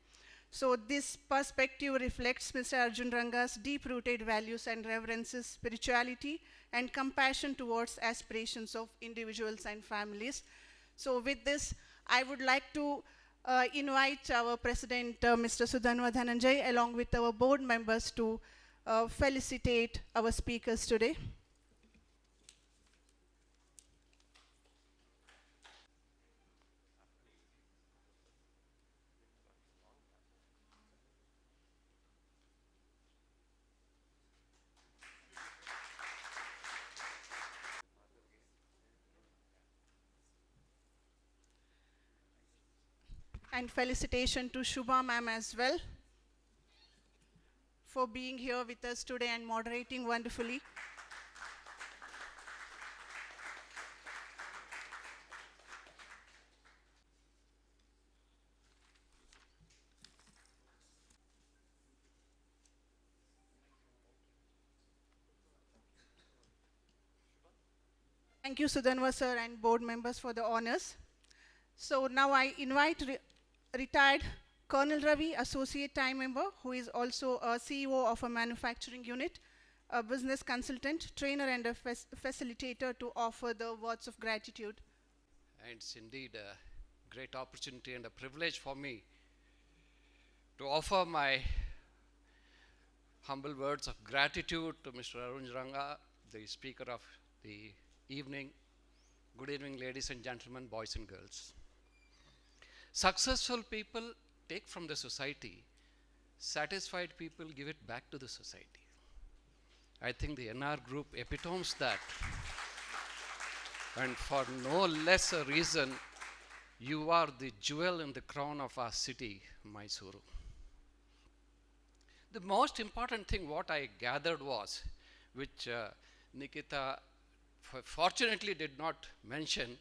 [SPEAKER 1] So this perspective reflects Mr. Arjun Ranga's deep-rooted values and reverences, spirituality, and compassion towards aspirations of individuals and families. So with this, I would like to invite our President, Mr. Sudanwa Dhananjay, along with our board members to felicitate our speakers today. And felicitation to Shubha ma'am as well for being here with us today and moderating wonderfully. Thank you, Sudhanva sir and board members for the honors. So now I invite retired Colonel Ravi, Associate Time Member, who is also a CEO of a manufacturing unit, a business consultant, trainer and a facilitator to offer the words of gratitude.
[SPEAKER 11] And it's indeed a great opportunity and a privilege for me to offer my humble words of gratitude to Mr. Arjun Ranga, the speaker of the evening. Good evening, ladies and gentlemen, boys and girls. Successful people take from the society. Satisfied people give it back to the society. I think the NR Group epitomes that. And for no less a reason, you are the jewel in the crown of our city, Mysuru. The most important thing what I gathered was, which Nikita fortunately did not mention,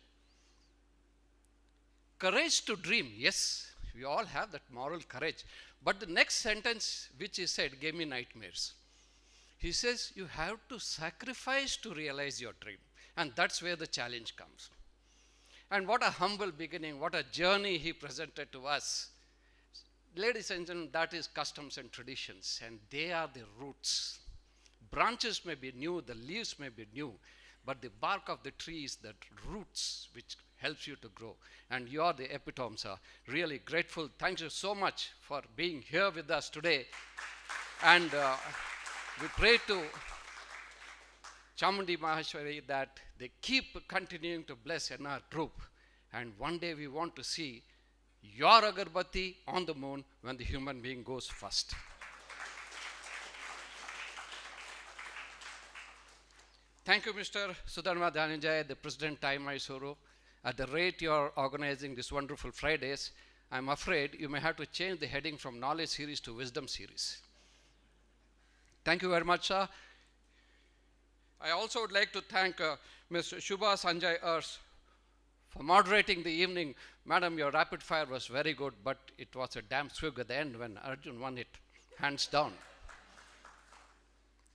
[SPEAKER 11] courage to dream. Yes, we all have that moral courage. But the next sentence which he said gave me nightmares. He says, you have to sacrifice to realize your dream. And that's where the challenge comes. And what a humble beginning, what a journey he presented to us. Ladies and gentlemen, that is customs and traditions, and they are the roots. Branches may be new, the leaves may be new, but the bark of the tree is the roots which helps you to grow. And you are the epitome, sir. Really grateful. Thank you so much for being here with us today. And we pray to Chamundi Maheshwari that they keep continuing to bless NR Group. And one day we want to see your agarbatti on the moon when the human being goes first. Thank you, Mr. Sudhanva Dhananjay, the President, Time Mysuru. At the rate you are organizing these wonderful Fridays, I'm afraid you may have to change the heading from Knowledge Series to Wisdom Series. Thank you very much, sir. I also would like to thank Ms. Shubha Sanjay Ers for moderating the evening. Madam, your rapid fire was very good, but it was a damn swig at the end when Arjun won it, hands down.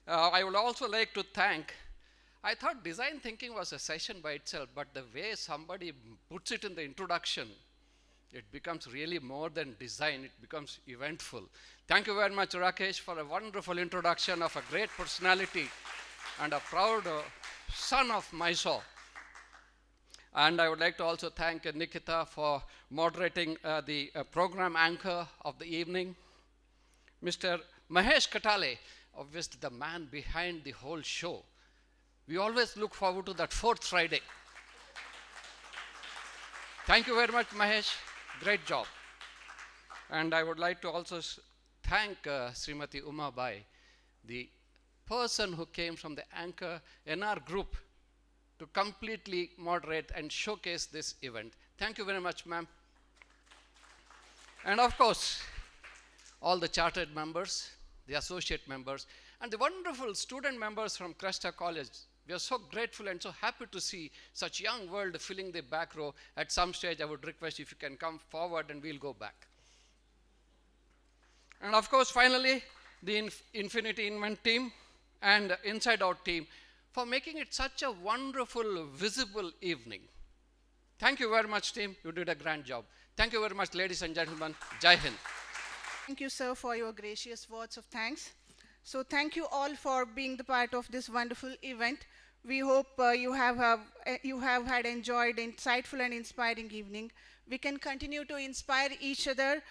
[SPEAKER 11] I would also like to thank, I thought design thinking was a session by itself, but the way somebody puts it in the introduction, it becomes really more than design, it becomes eventful. Thank you very much, Rakesh, for a wonderful introduction of a great personality and a proud son of Mysore. And I would like to also thank Nikita for moderating the program anchor of the evening. Mr. Mahesh Katale, obviously the man behind the whole show. We always look forward to that fourth Friday. Thank you very much, Mahesh. Great job. And I would like to also thank Srimati Uma Bai, the person who came from the anchor NR Group to completely moderate and showcase this event. Thank you very much, ma'am. And of course, all the chartered members, the associate members, and the wonderful student members from Cresta College. We are so grateful and so happy to see such young world filling the back row. At some stage, I would request if you can come forward and we'll go back. And of course, finally, the Infinity Invent team and Inside Out team for making it such a wonderful, visible evening. Thank you very much, team. You did a grand job. Thank you very much, ladies and gentlemen. Jai Hind.
[SPEAKER 1] Thank you, sir, for your gracious words of thanks. So thank you all for being the part of this wonderful event. We hope you have had enjoyed insightful and inspiring evening. We can continue to inspire each other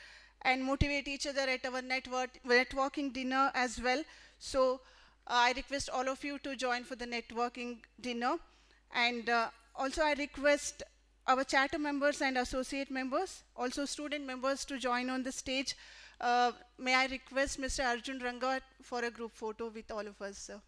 [SPEAKER 1] and motivate each other at our networking dinner as well. So I request all of you to join for the networking dinner. And also I request our charter members and associate members, also student members to join on the stage. May I request Mr. Arjun Ranga for a group photo with all of us, sir.